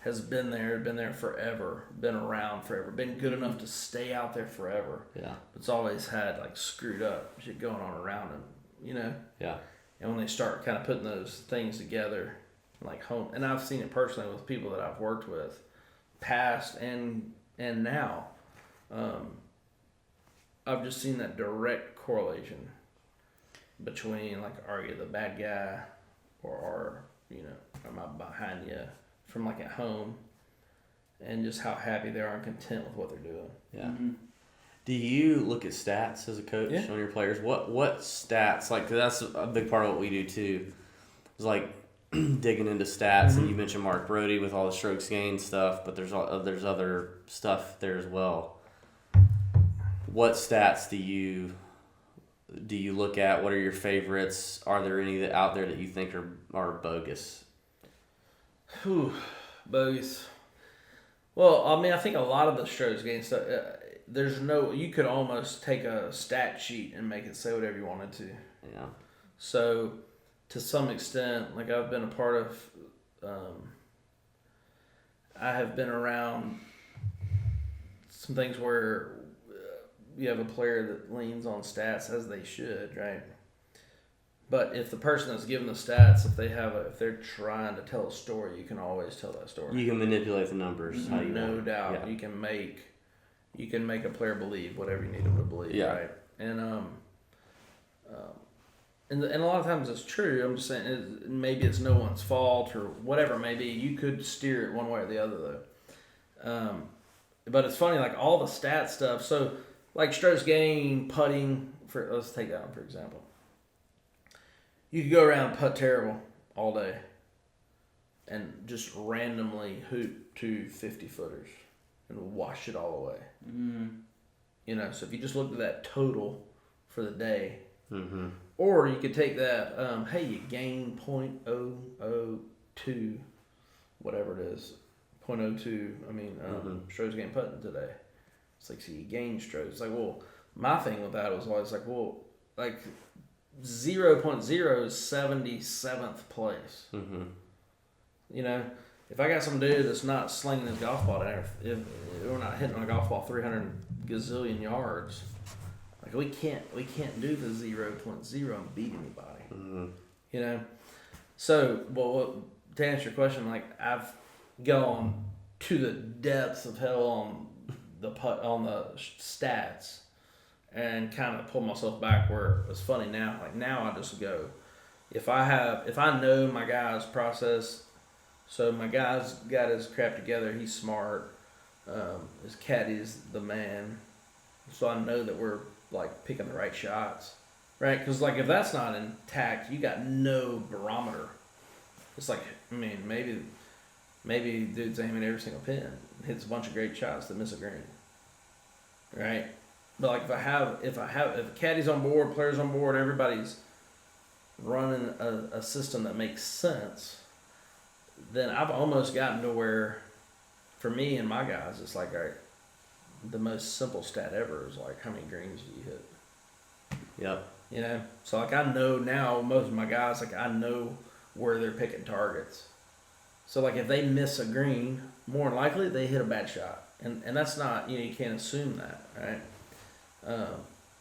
has been there forever, been around forever, been good enough to stay out there forever. Yeah. But it's always had like screwed up shit going on around him, Yeah. And when they start kind of putting those things together, like home, and I've seen it personally with people that I've worked with, past and now, I've just seen that direct correlation between like, are you the bad guy, or am I behind you from like at home, and just how happy they are and content with what they're doing. Yeah. Do you look at stats as a coach on your players? What stats? Like, 'cause that's a big part of what we do too. Is like digging into stats, and you mentioned Mark Brody with all the strokes gained stuff, but there's other stuff there as well. What stats do you look at? What are your favorites? Are there any that out there that you think are bogus? Bogus. Well, I mean, I think a lot of the strokes gained stuff. You could almost take a stat sheet and make it say whatever you wanted to. Yeah. So, to some extent, like I've been a part of, I have been around some things where you have a player that leans on stats, as they should, right? But if the person that's given the stats, if they're trying to tell a story, you can always tell that story. You can manipulate the numbers. How you no want. doubt. Yeah. You can make a player believe whatever you need them to believe, right? And and a lot of times it's true. I'm just saying maybe it's no one's fault or whatever. Maybe you could steer it one way or the other though. But it's funny, like all the stat stuff. So like strokes gained, putting. Let's take that one for example. You could go around and putt terrible all day, and just randomly hoot 2 50-footers and wash it all away. So if you just looked at that total for the day, or you could take that, hey, you gain 0.002, whatever it is, 0.02. I mean, strokes gained putting today. It's like, so you gain strokes. It's like, well, my thing with that was always like, well, like 0.0 is 77th place. Mm-hmm. You know, if I got some dude that's not slinging his golf ball down, if we're not hitting a golf ball 300 gazillion yards, like we can't do the 0.0 and beat anybody. Mm-hmm. You know, so to answer your question, like I've gone to the depths of hell on the stats and kind of pulled myself back where it's funny now. Like now I just go, if I know my guy's process. So my guy's got his crap together. He's smart. His caddy's the man. So I know that we're like picking the right shots, right? Because like if that's not intact, you got no barometer. It's like, I mean, maybe dude's aiming every single pin, hits a bunch of great shots that miss a green, right? But like if a caddy's on board, players on board, everybody's running a system that makes sense. Then I've almost gotten to where, for me and my guys, it's like, all right, the most simple stat ever is like, how many greens do you hit? Yep. You know? So, like, I know now, most of my guys, like, I know where they're picking targets. So, like, if they miss a green, more than likely, they hit a bad shot. And that's not, you know, you can't assume that, right?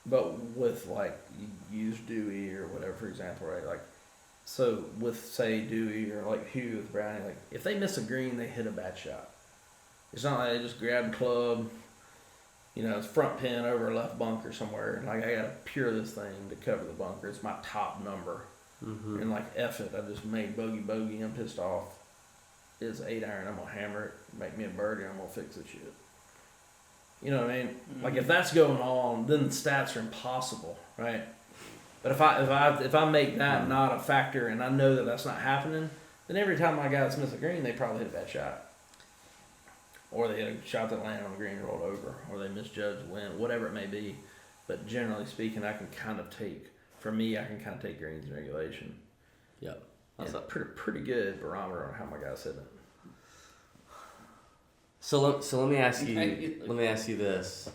But with, like, you use Dewey or whatever, for example, right? Like, so with, say, Dewey or like Hugh with Brownie, like if they miss a green, they hit a bad shot. It's not like they just grab the club, you know, it's front pin over a left bunker somewhere. And like I gotta pure this thing to cover the bunker. It's my top number. Mm-hmm. And like F it, I just made bogey. I'm pissed off. It's 8-iron. I'm gonna hammer it, make me a birdie. I'm gonna fix the shit. You know what I mean? Mm-hmm. Like if that's going on, then the stats are impossible, right? But if I make that not a factor and I know that that's not happening, then every time my guys miss a green, they probably hit a bad shot. Or they hit a shot that landed on the green and rolled over. Or they misjudged the wind, whatever it may be. But generally speaking, I can kind of take greens in regulation. Yep. That's a pretty good barometer on how my guys hit it. So let me ask you this.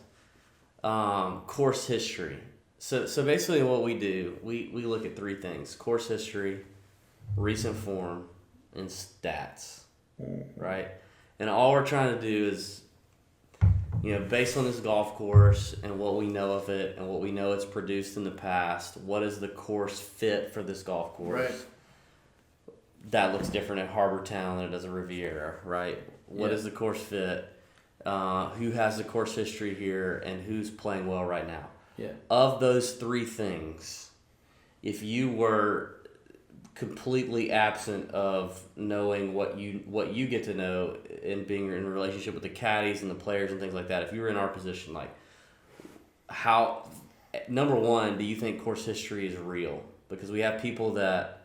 Course history. So basically what we do, we look at three things: course history, recent form, and stats, right? And all we're trying to do is, you know, based on this golf course and what we know of it and what we know it's produced in the past, what is the course fit for this golf course? Right. That looks different at Harbor Town than it does at Riviera, right? What is the course fit? Who has the course history here and who's playing well right now? Yeah. Of those three things, if you were completely absent of knowing what you get to know and being in a relationship with the caddies and the players and things like that, if you were in our position, like how, number one, do you think course history is real? Because we have people that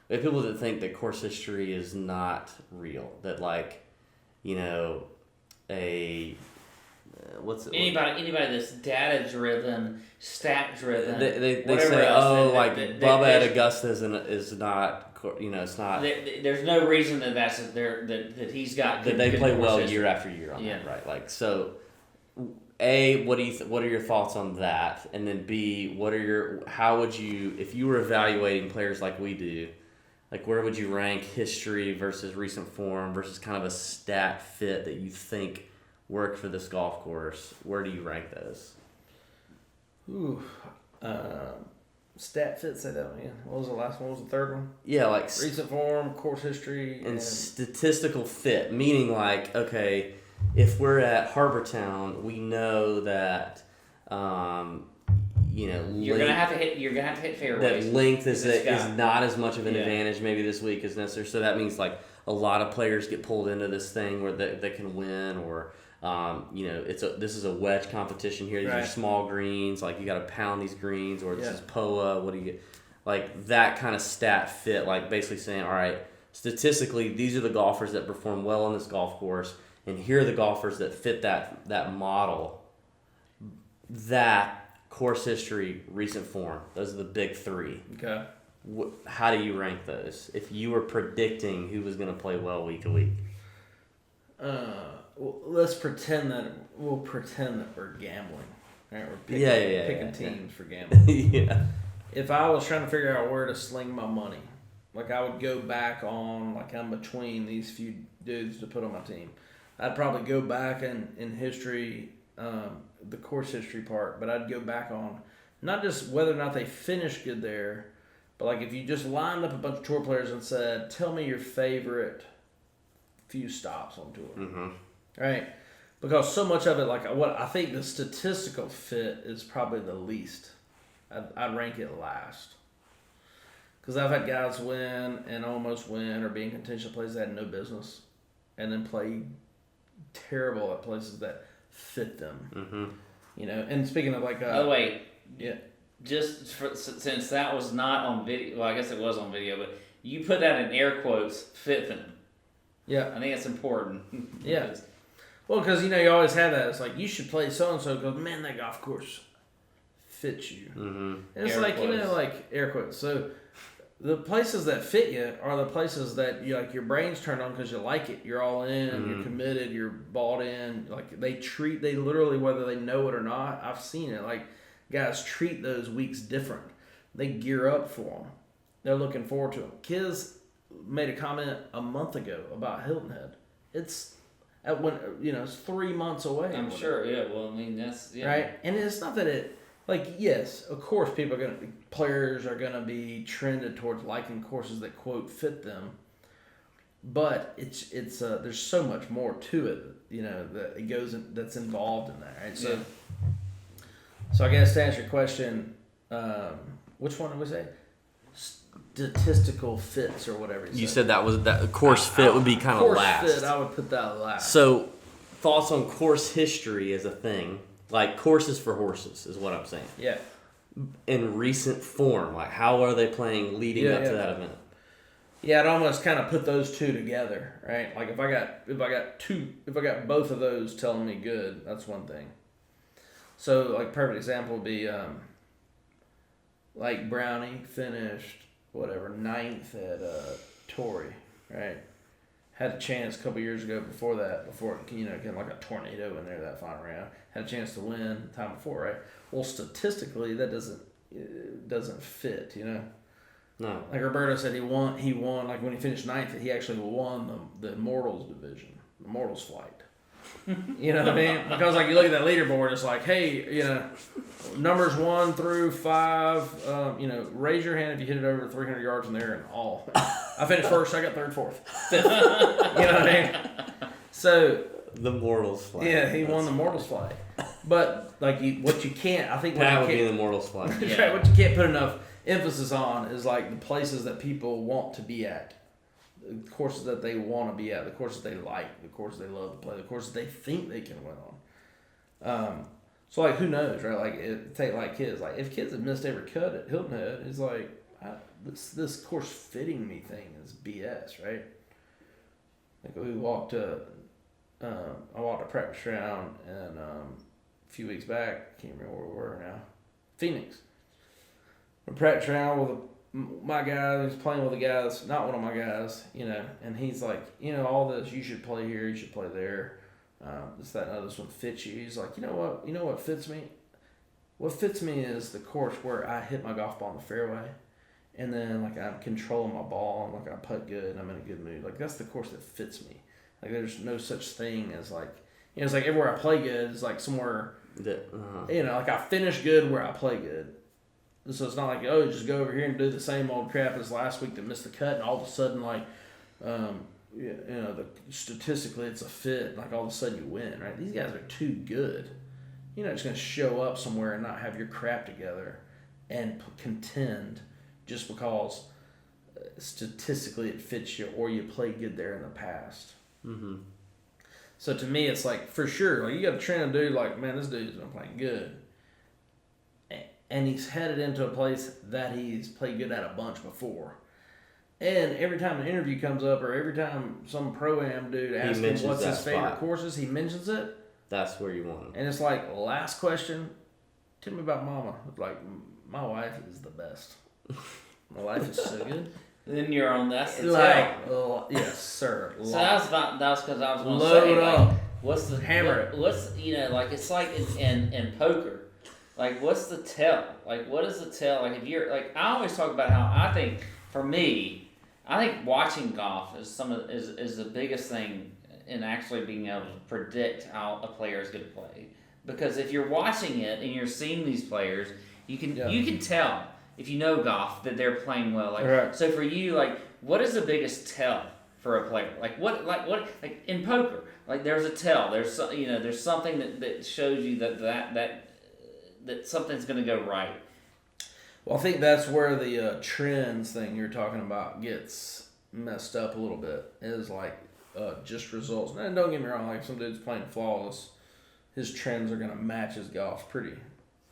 think that course history is not real. That, like, you know, anybody that's data driven, stat driven. They say, Bubba at Augusta is not, you know, it's not. There's no reason that he's got. That they play well year after year on that, right? Like, so, A, what are your thoughts on that? And then B, how would you, if you were evaluating players like we do, like where would you rank history versus recent form versus kind of a stat fit that you think worked for this golf course? Where do you rank those? Ooh, stat fit. Say that again. What was the last one? What was the third one? Yeah, like recent form, course history, and statistical fit. Meaning, like, okay, if we're at Harbor Town, we know that, you know, you're gonna have to hit fairways. That length is not as much of an advantage maybe this week as necessary. So that means like a lot of players get pulled into this thing where they can win, or you know, this is a wedge competition here. These are small greens. Like, you got to pound these greens, or this is POA. What do you get? Like that kind of stat fit. Like basically saying, all right, statistically, these are the golfers that perform well on this golf course, and here are the golfers that fit that model. That course history, recent form. Those are the big three. Okay. How do you rank those if you were predicting who was going to play well week to week? Well, let's pretend that we're gambling. Right? We're picking, Yeah. teams for gambling. Yeah. If I was trying to figure out where to sling my money, like I would go back on, like I'm between these few dudes to put on my team. I'd probably go back in history, the course history part, but I'd go back on not just whether or not they finished good there, but like if you just lined up a bunch of tour players and said, tell me your favorite few stops on tour. Mm-hmm. Right? Because so much of it, like what I think the statistical fit is probably the least. I'd rank it last. Because I've had guys win and almost win or be in contention places that had no business and then play terrible at places that fit them. Mm-hmm. You know, and speaking of like... oh, wait. Yeah. Just since that was not on video, well, I guess it was on video, but you put that in air quotes, fit them. Yeah. I think it's important. Yeah. Well, because, you know, you always have that. It's like, you should play so-and-so because, man, that golf course fits you. Mm-hmm. And it's Air like, quotes. you know, like air quotes. So the places that fit you are the places that you like your brain's turned on because you like it. You're all in, you're committed, you're bought in. Like they literally, whether they know it or not, I've seen it. Like guys treat those weeks different. They gear up for them. They're looking forward to them. Kiz made a comment a month ago about Hilton Head. It's at when it's 3 months away. I'm sure, yeah. Well, I mean, that's, yeah. Right? And it's not that it, like, yes, of course players are going to be trended towards liking courses that, quote, fit them. But it's there's so much more to it, you know, that it goes in, that's involved in that, right? So, so I guess to answer your question, which one did we say? Statistical fits or whatever You said that course fit would be kind of last. Course fit, I would put that last. So, thoughts on course history as a thing, like courses for horses, is what I'm saying. Yeah. In recent form, like how are they playing leading up to that event? Yeah, I'd almost kind of put those two together, right? Like if I got both of those telling me good, that's one thing. So like perfect example would be like Brownie finished whatever 9th at Torrey, right? Had a chance a couple years ago before getting like a tornado in there that final round. Had a chance to win the time before, right? Well, statistically that doesn't fit, you know. No. Like Roberto said, he won. Like when he finished 9th, he actually won the Immortals division, the Immortals flight. You know what I mean? Because like you look at that leaderboard, it's like, hey, you know, numbers 1 through 5. You know, raise your hand if you hit it over 300 yards in there and all. I finished first. I got third, fourth, fifth. You know what I mean? So the Mortals flight. Yeah, he won the Mortals flight. But like what you can't, I think that would be the Mortals flight. Right, what you can't put enough emphasis on is like the places that people want to be at, the courses that they want to be at, the courses they like, the courses they love to play, the courses they think they can win on. So like who knows, right? Like take like kids, like if kids have missed every cut at Hilton Head, it's like this course fitting me thing is BS, right? Like we walked I walked a practice round and a few weeks back, I can't remember where we were now, Phoenix. A practice round with my guy who's playing with a guy that's not one of my guys, you know, and he's like, you know, all this, you should play here, you should play there, this, that, and other, this one fits you. He's like, you know what fits me? What fits me is the course where I hit my golf ball in the fairway, and then like I'm controlling my ball, and like I putt good, and I'm in a good mood. Like that's the course that fits me. Like there's no such thing as like, you know, it's like everywhere I play good is like somewhere, you know, like I finish good where I play good. So it's not like, oh, just go over here and do the same old crap as last week that missed the cut, and all of a sudden, like, you know, statistically it's a fit, like all of a sudden you win, right? These guys are too good. You're not just going to show up somewhere and not have your crap together and contend just because statistically it fits you or you played good there in the past. Mm-hmm. So to me, it's like, for sure, like you got to train a dude like, man, this dude's been playing good. And he's headed into a place that he's played good at a bunch before. And every time an interview comes up or every time some pro-am dude asks him what's his favorite courses, he mentions it. That's where you want him. And it's like, last question, tell me about mama. Like, my wife is the best. My wife is so good. Then you're on that. Like, yes, sir. So that's because I was going to Load say, up. Like, what's the hammer? What's, you know, like it's like in poker. Like, what's the tell? Like, what is the tell? Like, if you're like, I always talk about how I think for me, I think watching golf is the biggest thing in actually being able to predict how a player is going to play. Because if you're watching it and you're seeing these players, you can tell if you know golf that they're playing well. Like, right. So for you, like, what is the biggest tell for a player? Like in poker, like there's a tell. There's something that shows you that something's going to go right. Well, I think that's where the trends thing you're talking about gets messed up a little bit. Is like just results. And don't get me wrong, like some dude's playing flawless, his trends are going to match his golf pretty,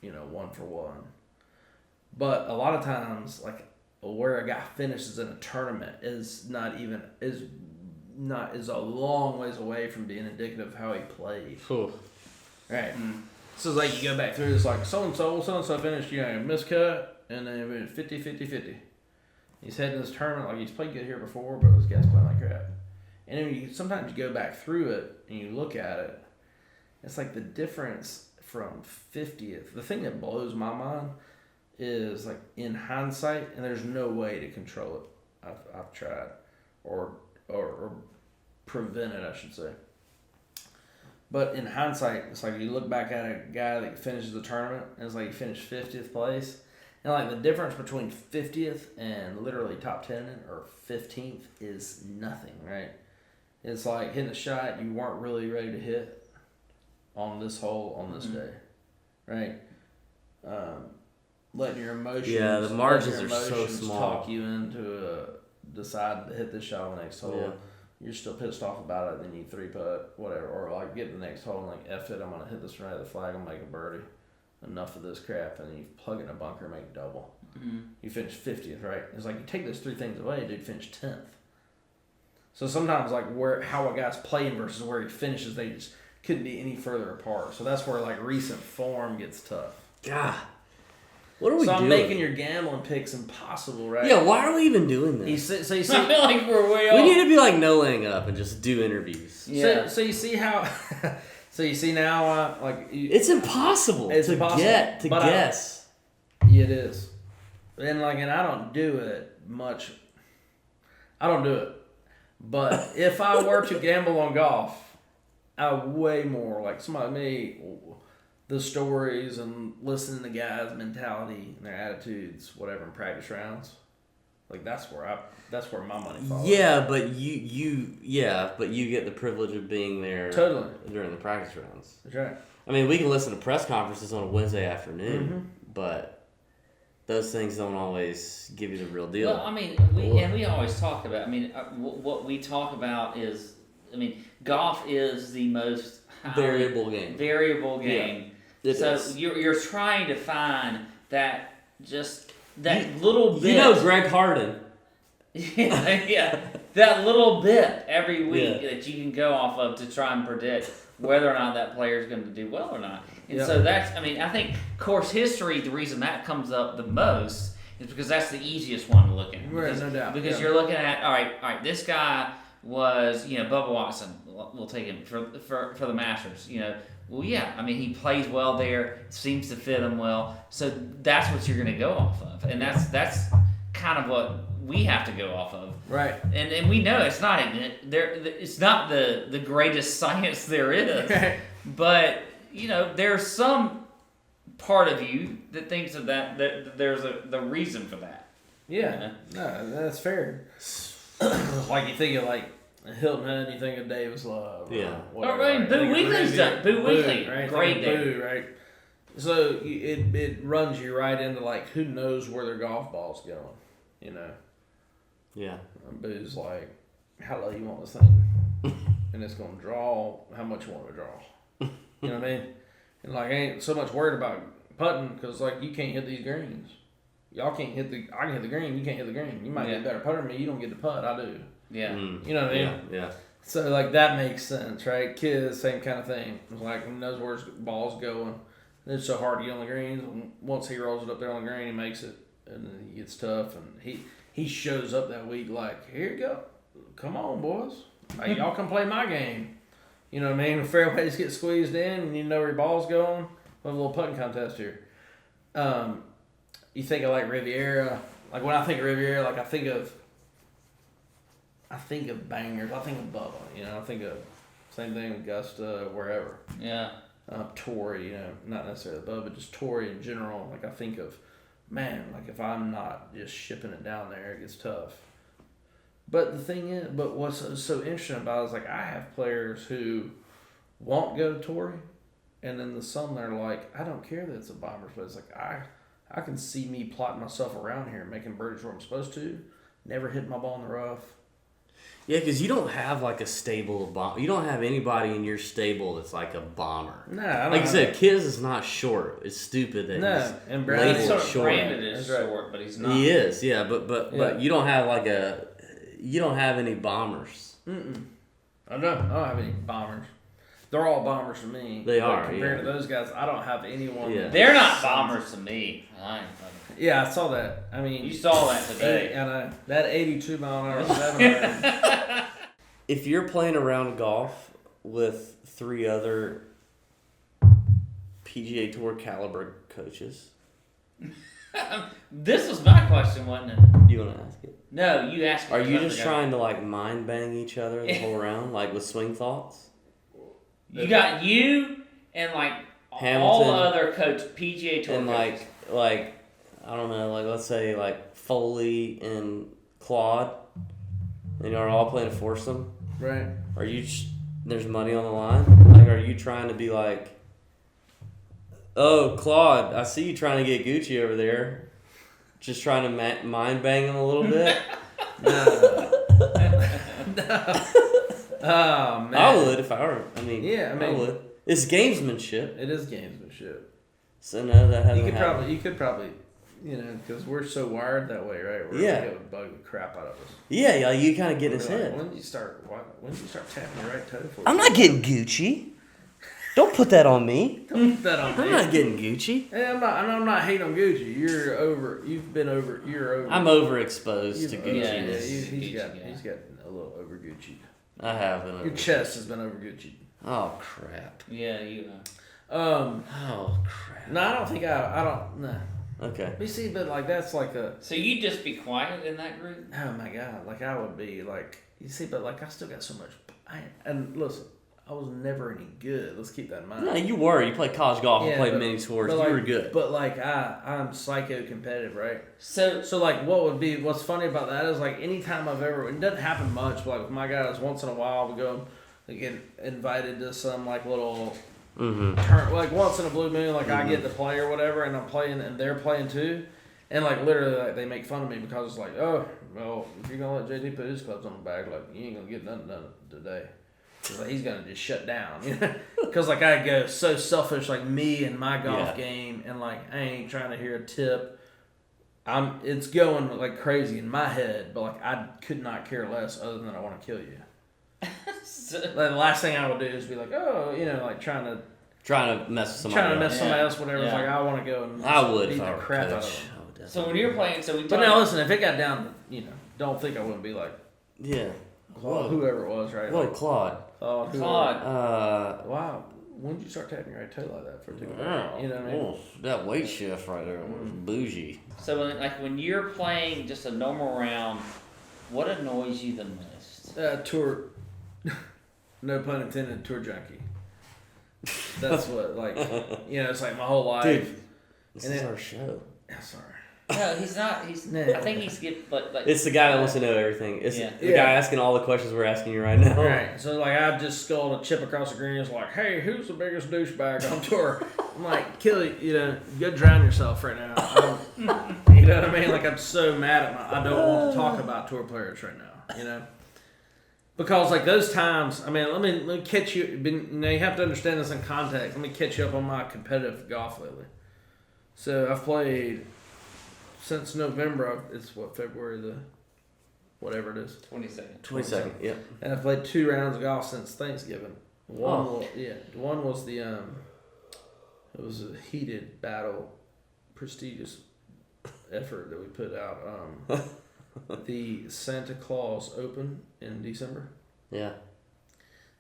one for one. But a lot of times, like where a guy finishes in a tournament is a long ways away from being indicative of how he played. Right. So it's like you go back through, it's like so-and-so finished, miscut, and then it went 50-50-50. He's heading this tournament like he's played good here before, but this guy's playing like crap. And then sometimes you go back through it and you look at it, it's like the difference from 50th. The thing that blows my mind is like in hindsight, and there's no way to control it. I've tried, or prevent it, I should say. But in hindsight, it's like you look back at a guy that finishes the tournament, and it's like he finished 50th place. And like the difference between 50th and literally top 10 or 15th is nothing, right? It's like hitting a shot you weren't really ready to hit on this hole on this day, right? Letting your emotions, the margins are so small, talk you into deciding to hit this shot on the next hole. Yeah. You're still pissed off about it, then you 3-putt, whatever, or like get to the next hole and like F it, I'm gonna hit this right at the flag, I'm gonna make a birdie. Enough of this crap, and you plug in a bunker, make a double. Mm-hmm. You finish 50th, right? It's like you take those three things away, dude, finish 10th. So sometimes like how a guy's playing versus where he finishes, they just couldn't be any further apart. So that's where like recent form gets tough. God, what are we doing? So I'm making your gambling picks impossible, right? Yeah, why are we even doing this? So you see, I feel like we're way off. We need to be like no laying up and just do interviews. Yeah. So you see how. So you see now, it's impossible to guess. Yeah, it is, and I don't do it much. I don't do it, but if I were to gamble on golf, I would way more like somebody like me. The stories and listening to guys' mentality and their attitudes, whatever in practice rounds, like that's where my money falls. Yeah, but you get the privilege of being there totally during the practice rounds. That's right. I mean, we can listen to press conferences on a Wednesday afternoon, but those things don't always give you the real deal. Well, I mean, we always talk about. I mean, what we talk about is, golf is the most variable game. Yeah. So you're trying to find that little bit. Greg Harden. yeah, that little bit every week that you can go off of to try and predict whether or not that player is going to do well or not. And so that's, I think course history, the reason that comes up the most is because that's the easiest one to look at. Right, no doubt. Because you're looking at, all right, this guy was, Bubba Watson. We'll take him for the Masters. Well, yeah. He plays well there. Seems to fit him well. So that's what you're going to go off of, and that's kind of what we have to go off of. Right. And we know it's not it's not the greatest science there is. Right. But there's some part of you that thinks of that there's the reason for that. Yeah. No, that's fair. Like you think of like Hilton Head, you think of Davis Love. Yeah. Boo Weekley's done. Boo Weekley, right? Great day. Boo, right? So it runs you right into like who knows where their golf ball's going, Yeah. And Boo's like, how low you want this thing, and it's gonna draw how much you want to draw. You know what I mean? And like I ain't so much worried about putting because like you can't hit these greens. Y'all can't hit I can hit the green. You can't hit the green. You might get a better putter than me. You don't get to putt. I do. Yeah. You know what I mean? Yeah. So like that makes sense, right? Kids, same kind of thing. It's like he knows where his ball's going. It's so hard to get on the greens. Once he rolls it up there on the green, he makes it, and then he gets tough. And he shows up that week like, here you go, come on boys, like, y'all come play my game. You know what I mean? The fairways get squeezed in, and you know where your ball's going. We'll have a little putting contest here. You think of like Riviera. Like when I think of Riviera, like I think of bangers. I think of Bubba. I think of same thing with Augusta, wherever. Yeah. Torrey, not necessarily Bubba, just Torrey in general. Like I think of, man, like if I'm not just shipping it down there, it gets tough. But the thing is, what's so interesting about it is like I have players who won't go to Torrey, and then some they're like, I don't care that it's a Bombers, but it's like I can see me plotting myself around here, making birdies where I'm supposed to, never hitting my ball in the rough. Yeah, because you don't have like a stable of bomb. You don't have anybody in your stable that's like a bomber. No, I don't. Like you said, Kiz is not short. It's stupid that no, he's and labeled Sort of short. branded as That's right. short, but he's not. He is, yeah, but Yeah. you don't have like you don't have any bombers. I don't have any bombers. They're all bombers to me. They But are, compared yeah. to those guys. I don't have anyone. Yeah. They're not bombers to me. Yeah, I saw that. I mean, You saw that today. And that 82 mile an hour 7 If you're playing a round of golf with 3 other PGA Tour caliber coaches, This was my question, wasn't it? you want to ask it? No, you asked me. Are you I just forgot. trying to like mind bang each other the whole round, like with swing thoughts? You got you and like Hamilton, all other coach PGA Tour and coaches. like I don't know, like let's say like Foley and Claude, and you're all playing a foursome. Right. Are you? There's money on the line. Like, are you trying to be like, oh Claude, I see you trying to get Gucci over there, just trying to mind bang him a little bit? No. Oh man. I would if I were. I mean, Yeah, I would. It's gamesmanship. It is gamesmanship. So no, that hasn't You could happened. probably, because we're so wired that way, right? Yeah. It would bug the crap out of us. Yeah, like you kind of get in his We're like, head. when did you start tapping your right toe for? I'm not getting Gucci. Don't put that on me. Don't put that on I'm me. not getting Gucci. Hey, I'm not hating on Gucci. You're over. You're over. I'm overexposed to You've- Gucci. Yeah, Yeah, he's Gucci, got yeah. he's got a little over Gucci. I have been. Your chest has been over Gucci. Oh crap. Yeah, you know. Oh crap. No, I don't think I don't. No. Okay. But see, but like that's like a. So you just be quiet in that group? Oh my god! Like I would be like you see, but like I still got so much. And listen, I was never any good. Let's keep that in mind. No, you were. You played college golf. You played but- many tours. but You like- were good. But like I'm psycho competitive, right? So So like what's funny about that is like anytime I've ever, it doesn't happen much, but like with my guys once in a while we go and get invited to some like little turn, like once in a blue moon, like I get to play or whatever, and I'm playing and they're playing too, and like literally like they make fun of me because it's like, oh well, if you're gonna let JD put his clubs on the bag, like you ain't gonna get nothing done today. Cause like he's gonna just shut down, you know. Cause like I go so selfish, like me and my golf game, and like I ain't trying to hear a tip. It's going like crazy in my head, but like I could not care less other than I want to kill you. Like, the last thing I would do is be like, oh, like trying to mess with somebody. mess else. somebody else, whatever. It's Yeah. like I want to go and I would beat if I the were crap out coach. of them. I would so definitely. when you're playing, so we But talk- now listen, if it got down, don't think I wouldn't be like Yeah. Claude, whoever it was, right? Whoa, Like, Claude. whoever. Claude. Wow, when did you start tapping your right toe like that for a tickle? Yeah. You know what I mean? Oh, that weight shift right there was bougie. So when you're playing just a normal round, what annoys you the most? Tour, no pun intended, tour junkie. That's what, like, it's like my whole life. Dude, this And is it- our show. Yeah, sorry. No, he's not. He's. No. I think he's get like. It's the guy that wants to know everything. It's Yeah. the Yeah. guy asking all the questions we're asking you right now. Right. So, like, I just sculled a chip across the green. It's like, hey, who's the biggest douchebag on tour? I'm like, kill you, go drown yourself right now. You know what I mean? Like, I'm so mad at I don't want to talk about tour players right now, Because, like, those times, I mean, let me catch you. You have to understand this in context. Let me catch you up on my competitive golf lately. So, I've played since November. It's February whatever it is. 22nd. 22nd, yep. And I've played 2 rounds of golf since Thanksgiving. One was the it was a heated battle, prestigious effort that we put out. The Santa Claus Open in December. Yeah.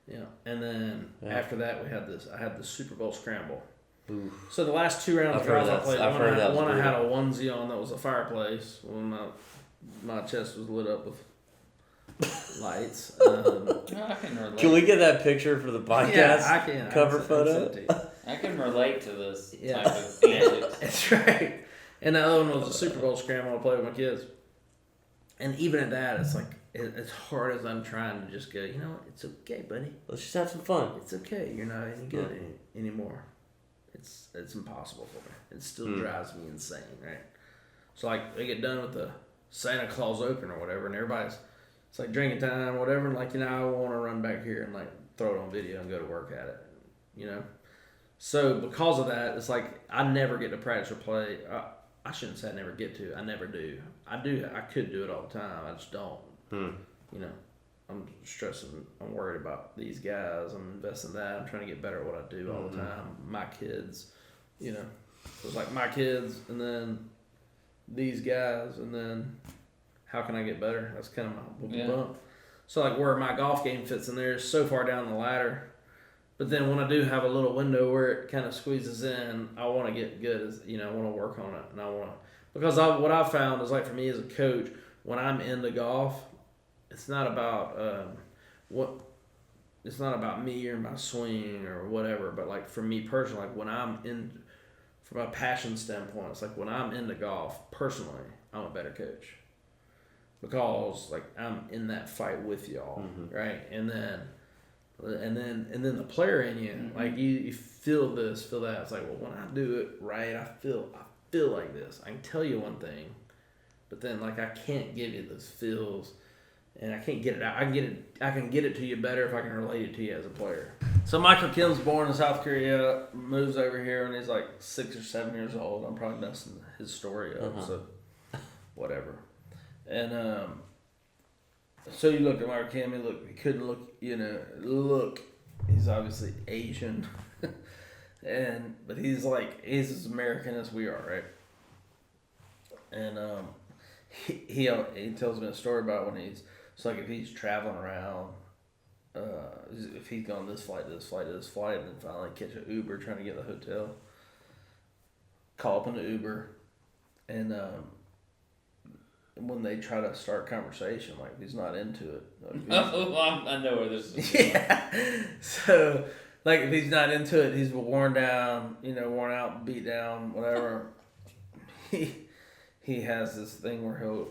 Yeah, and then after that I had the Super Bowl Scramble. Ooh. So the last 2 rounds I've of heard golf I that- played, I've heard that was one I brutal. had a onesie on that was a fireplace when my chest was lit up with lights. I can relate. Can we get that picture for the podcast Yeah, I can. cover I can photo? send it to you. I can relate to this Yeah. type of antics. That's right. And the other one was a Super Bowl scramble I played with my kids. And even at that, it's like, as hard as I'm trying to just go, you know what, it's okay, buddy. Let's just have some fun. It's okay. You're not any good anymore. It's impossible for me. It still drives me insane, right? So like they get done with the Santa Claus Open or whatever, and it's like drinking time, whatever, and like, I want to run back here and like throw it on video and go to work at it, So because of that, it's like I never get to practice or play. I shouldn't say I never get to. I never do. I do. I could do it all the time. I just don't. I'm stressing. I'm worried about these guys. I'm investing in that. I'm trying to get better at what I do all the time. My kids, So it's like my kids, and then these guys, and then how can I get better? That's kind of my bump. So like where my golf game fits in there is so far down the ladder. But then when I do have a little window where it kind of squeezes in, I want to get good. I want to work on it, and I want to, because what I've found is like for me as a coach, when I'm into golf, it's not about it's not about me or my swing or whatever. But like for me personally, like when I'm in, from a passion standpoint, it's like when I'm into golf personally, I'm a better coach because like I'm in that fight with y'all, right? And then the player in you, like you feel this, feel that. It's like, well, when I do it right, I feel like this. I can tell you one thing, but then like I can't give you those feels, and I can't get it out. I can get it to you better if I can relate it to you as a player. So Michael Kim's born in South Korea, moves over here when he's like 6 or 7 years old. I'm probably messing his story up, so whatever. And so you look at Michael Kim, he couldn't look, he's obviously Asian, but he's as American as we are, right? And he tells me a story about when it's like if he's traveling around, if he's gone this flight, and then finally catch an Uber trying to get to the hotel, call up an Uber, and when they try to start conversation, like he's not into it. I know where this is going. Yeah. So, like if he's not into it, he's worn out, beat down, whatever. He has this thing where he'll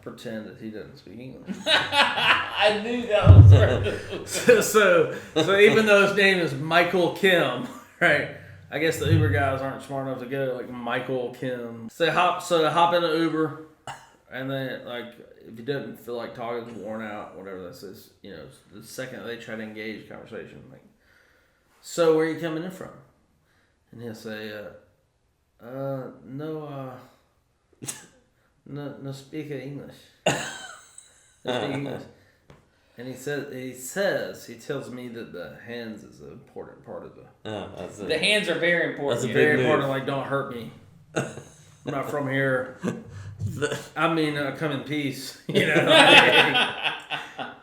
pretend that he doesn't speak English. I knew that was right. So even though his name is Michael Kim, right? I guess the Uber guys aren't smart enough to go like Michael Kim. So hop in the Uber. And then, like, if he doesn't feel like talking, he's worn out, whatever that says, the second they try to engage conversation, like, so where are you coming in from? And he'll say, no speak English. No speak English. And he tells me that the hands is an important part of the hands are very important. That's a big very move. important, like, don't hurt me. I'm not from here. I mean, come in peace.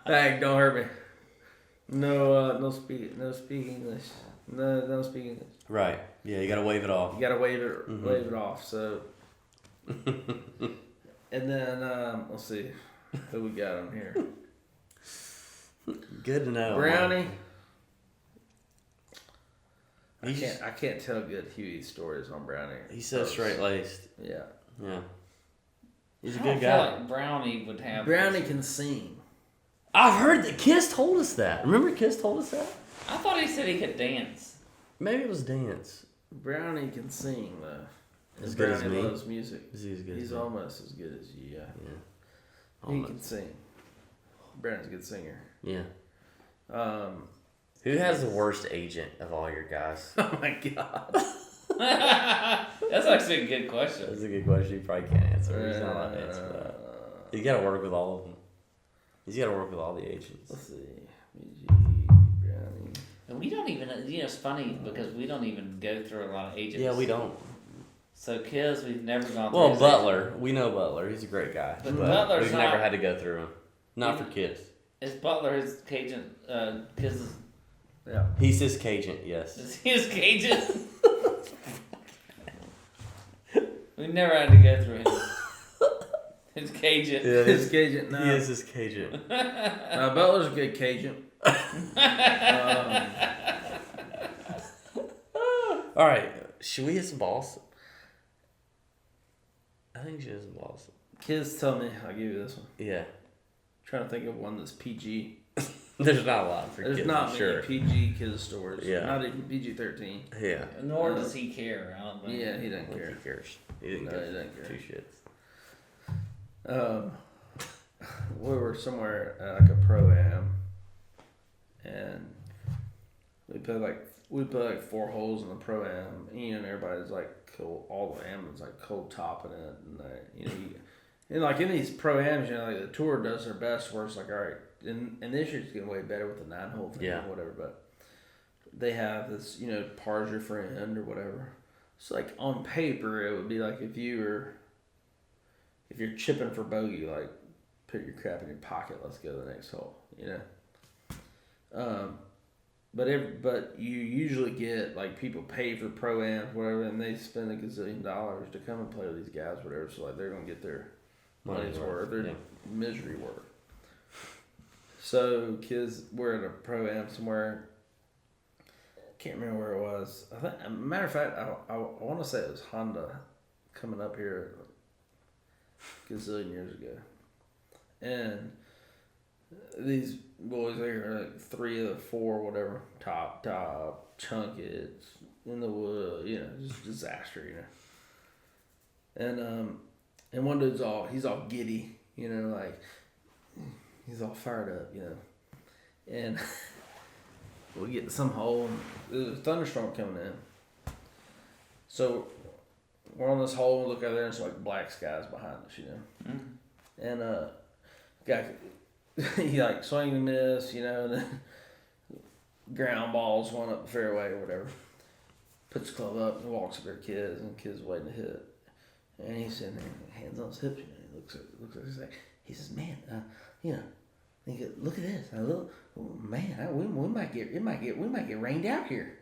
Like, don't hurt me. No speak English. No, don't speak English. Right. Yeah, you gotta wave it off. You gotta wave it off. So, and then let's see who we got on here. Good to know. Brownie. I can't tell good Huey stories on Brownie. He's so straight laced. Yeah. Yeah. He's a I don't good feel guy. like Brownie would have. Brownie can sing. I've heard that Kiss told us that. Remember Kiss told us that? I thought he said he could dance. Maybe it was dance. Brownie can sing though. As good as Brownie me? loves music. Is he as good as He's me? almost as good as you. Yeah. Yeah. He Almost. can sing. Brandon's a good singer. Yeah. Um, Who has the worst agent of all your guys? oh my god. That's actually a good question. That's a good question. You probably can't answer. He's not allowed to answer that. You gotta work with all of them. He's gotta work with all the agents. Let's see. BG, Brownie. And we don't even, it's funny because we don't even go through a lot of agents. Yeah, we don't. So Kiz, we've never gone through. Well, his Butler. agent. We know Butler. He's a great guy. But But Butler's we've not- never had to go through him. Not for Kiss. Is Butler his Cajun? Kiz's, Yeah. He's his Cajun, yes. is he his Cajun? We never had to go through his Cajun. Yeah, His Cajun. No. He is his Cajun. Butler's a good Cajun. All right, should we hit some balls? I think we should hit some balls. Kids tell me, I'll give you this one. Yeah. Trying to think of one that's PG. There's not a lot for There's kids, not I'm many sure. PG kids stories. Yeah. Not even PG-13. Yeah. Nor does he care. I don't think. Yeah, he doesn't He care. cares. He didn't No, give he doesn't care. two shits. We were somewhere at like a pro-am, and we put like 4 holes in the pro-am, and everybody's like cold, all the amateurs like cold topping it, and and like in these pro-ams, like the tour does their best where it's like, all right, and this year's getting way better with the 9-hole thing or whatever, but they have this, par's your friend or whatever. So like on paper, it would be like if you're chipping for bogey, like put your crap in your pocket, let's go to the next hole, But you usually get like people pay for pro-ams, whatever, and they spend $1 gazillion to come and play with these guys, whatever. So like they're gonna get their money's worth, their misery worth. So kids were at a pro-am somewhere. Can't remember where it was. I think, matter of fact, I want to say it was Honda coming up here a gazillion years ago, and these boys there, like 3 of the 4, whatever, top, chunkets in the wood, just disaster, And one dude's he's all giddy, like he's all fired up, and we get to some hole, and there's a thunderstorm coming in. So we're on this hole, and look out there, and it's like black skies behind us, And guy, he like swing and miss, and then ground balls one up the fairway or whatever. Puts the club up and walks up to kids, and the kids waiting to hit. And he's sitting there, hands on his hips, He looks at his like, he says, "Man, look at this. We might get rained out here."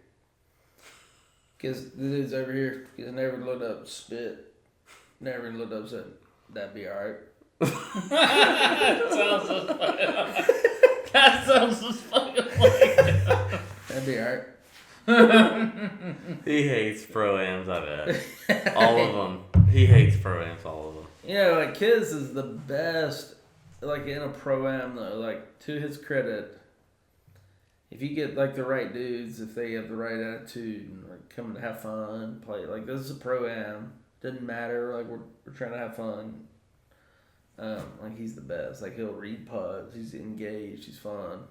Because the dude's over here, he's never looked up, spit, never looked up, said, "That'd be all right." That sounds just fucking like That'd be alright. He hates pro-ams, I bet. All of them. He hates pro-ams, all of them. Like Kiz is the best, like in a pro-am though, like to his credit, if you get like the right dudes, if they have the right attitude and like coming to have fun, play, like this is a pro-am, doesn't matter, like we're trying to have fun. Like he's the best. Like he'll read putts. He's engaged. He's fun.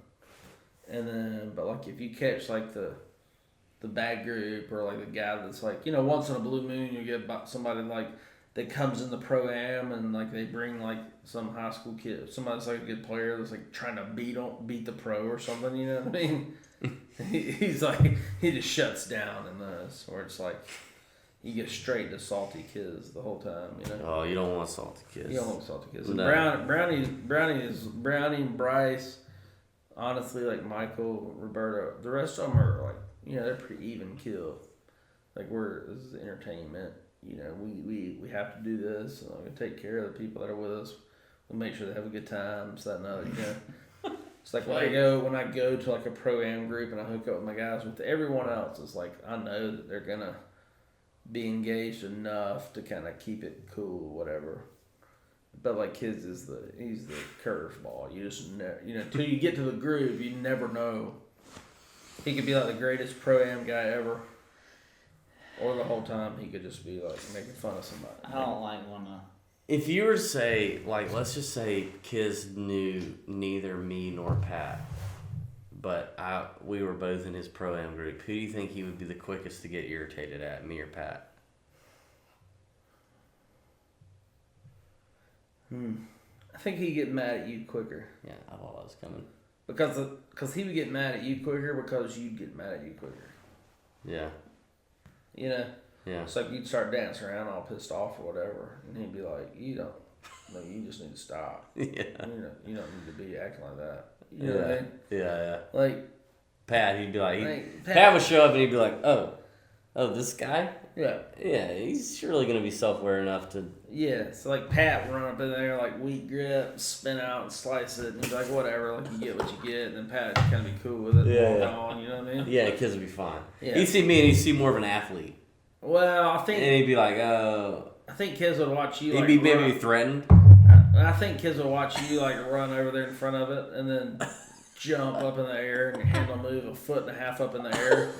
And then, but like if you catch like the bad group or like the guy that's like, once in a blue moon you get somebody like that comes in the pro-am and like they bring like some high school kid, somebody that's like a good player that's like trying to beat the pro or something. You know what I mean? He's like he just shuts down in this, where it's like. You get straight to salty kids the whole time, Oh, you don't want salty kids. You don't want salty kids. No. Brownie, Bryce, honestly, like Michael, Roberto, the rest of them are like, they're pretty even kill. Like this is entertainment. We have to do this, and we take care of the people that are with us. We make sure they have a good time. It's that and other. It's like when I go to like a pro-am group and I hook up with my guys. With everyone else, it's like I know that they're gonna be engaged enough to kind of keep it cool, whatever. But like Kids he's the curveball. You just never, till you get to the groove, you never know. He could be like the greatest pro-am guy ever, or the whole time he could just be like making fun of somebody. I don't like when If you were to say, like, let's just say Kiz knew neither me nor Pat, but we were both in his pro-am group, who do you think he would be the quickest to get irritated at, me or Pat? I think he'd get mad at you quicker. Yeah, I thought that was coming. Because he would get mad at you quicker because you'd get mad at you quicker. Yeah. Yeah. It's like you'd start dancing around all pissed off or whatever, and he'd be like, you just need to stop. Yeah. You don't need to be acting like that. You know what I mean? Yeah. Like Pat, he'd be like, Pat would show up and he'd be like, oh, Oh, this guy? Yeah. Yeah, he's surely going to be self-aware enough to... Yeah, so like Pat would run up in there, like weak grip, spin out and slice it, and he's like, whatever, like you get what you get, and then Pat would kind of be cool with it and walk on, you know what I mean? Yeah, kids would be fine. Yeah. He'd see me and he'd see more of an athlete. Well, I think... And he'd be like, oh... I think kids would watch you He'd like be maybe run. threatened. I think kids would watch you like run over there in front of it, and then jump up in the air, and your hand will move 1.5 foot up in the air.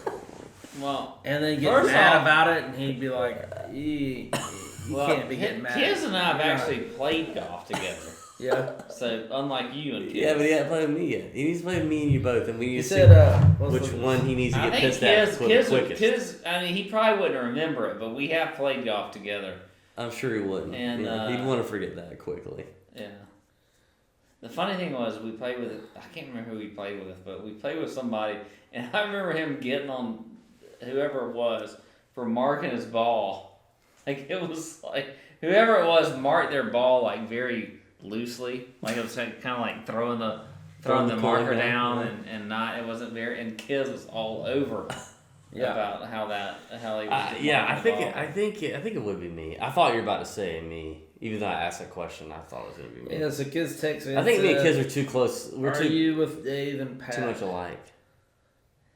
Well, And then get first mad off- about it, and he'd be like, you can't be getting mad. Kiz and I have You're not- actually played golf together. Yeah. So unlike you and Kiz. Yeah, but he hasn't played with me yet. He needs to play with me and you both, and we need He to said, see what's which the- one he needs to I get think pissed at Kiz, quickest. I mean, he probably wouldn't remember it, but we have played golf together. I'm sure he wouldn't. And, he'd want to forget that quickly. Yeah. The funny thing was, we played with, I can't remember who we played with, but we played with somebody, and I remember him getting on whoever it was for marking his ball. Like, it was like, whoever it was marked their ball, like, very loosely. Like, it was kind of like throwing the marker coin down down, and not, it wasn't very, and Kiz was all over about how he was. Yeah, I marking the think ball. it would be me. I thought you were about to say me. Even though I asked that question, I thought it was going to be me. Yeah, so kids text me. I think and me and said, Kiz are too close. We're Are you with Dave and Pat? too much alike.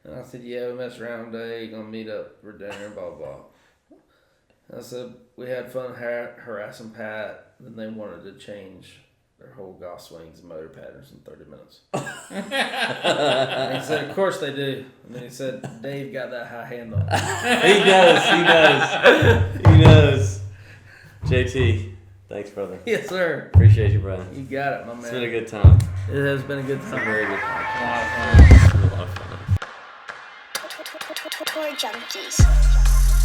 And I said, yeah, we messed around today. Gonna meet up for dinner, blah, blah. I said, we had fun harassing Pat. Then they wanted to change their whole golf swings and motor patterns in 30 minutes. And he said, of course they do. And then he said, Dave got that high handle. He knows. JT, thanks, brother. Yes, sir. Appreciate you, brother. You got it, my man. It's been a good time. It has been a good time. Very good time. A lot of fun. A lot of fun. Tour Junkies.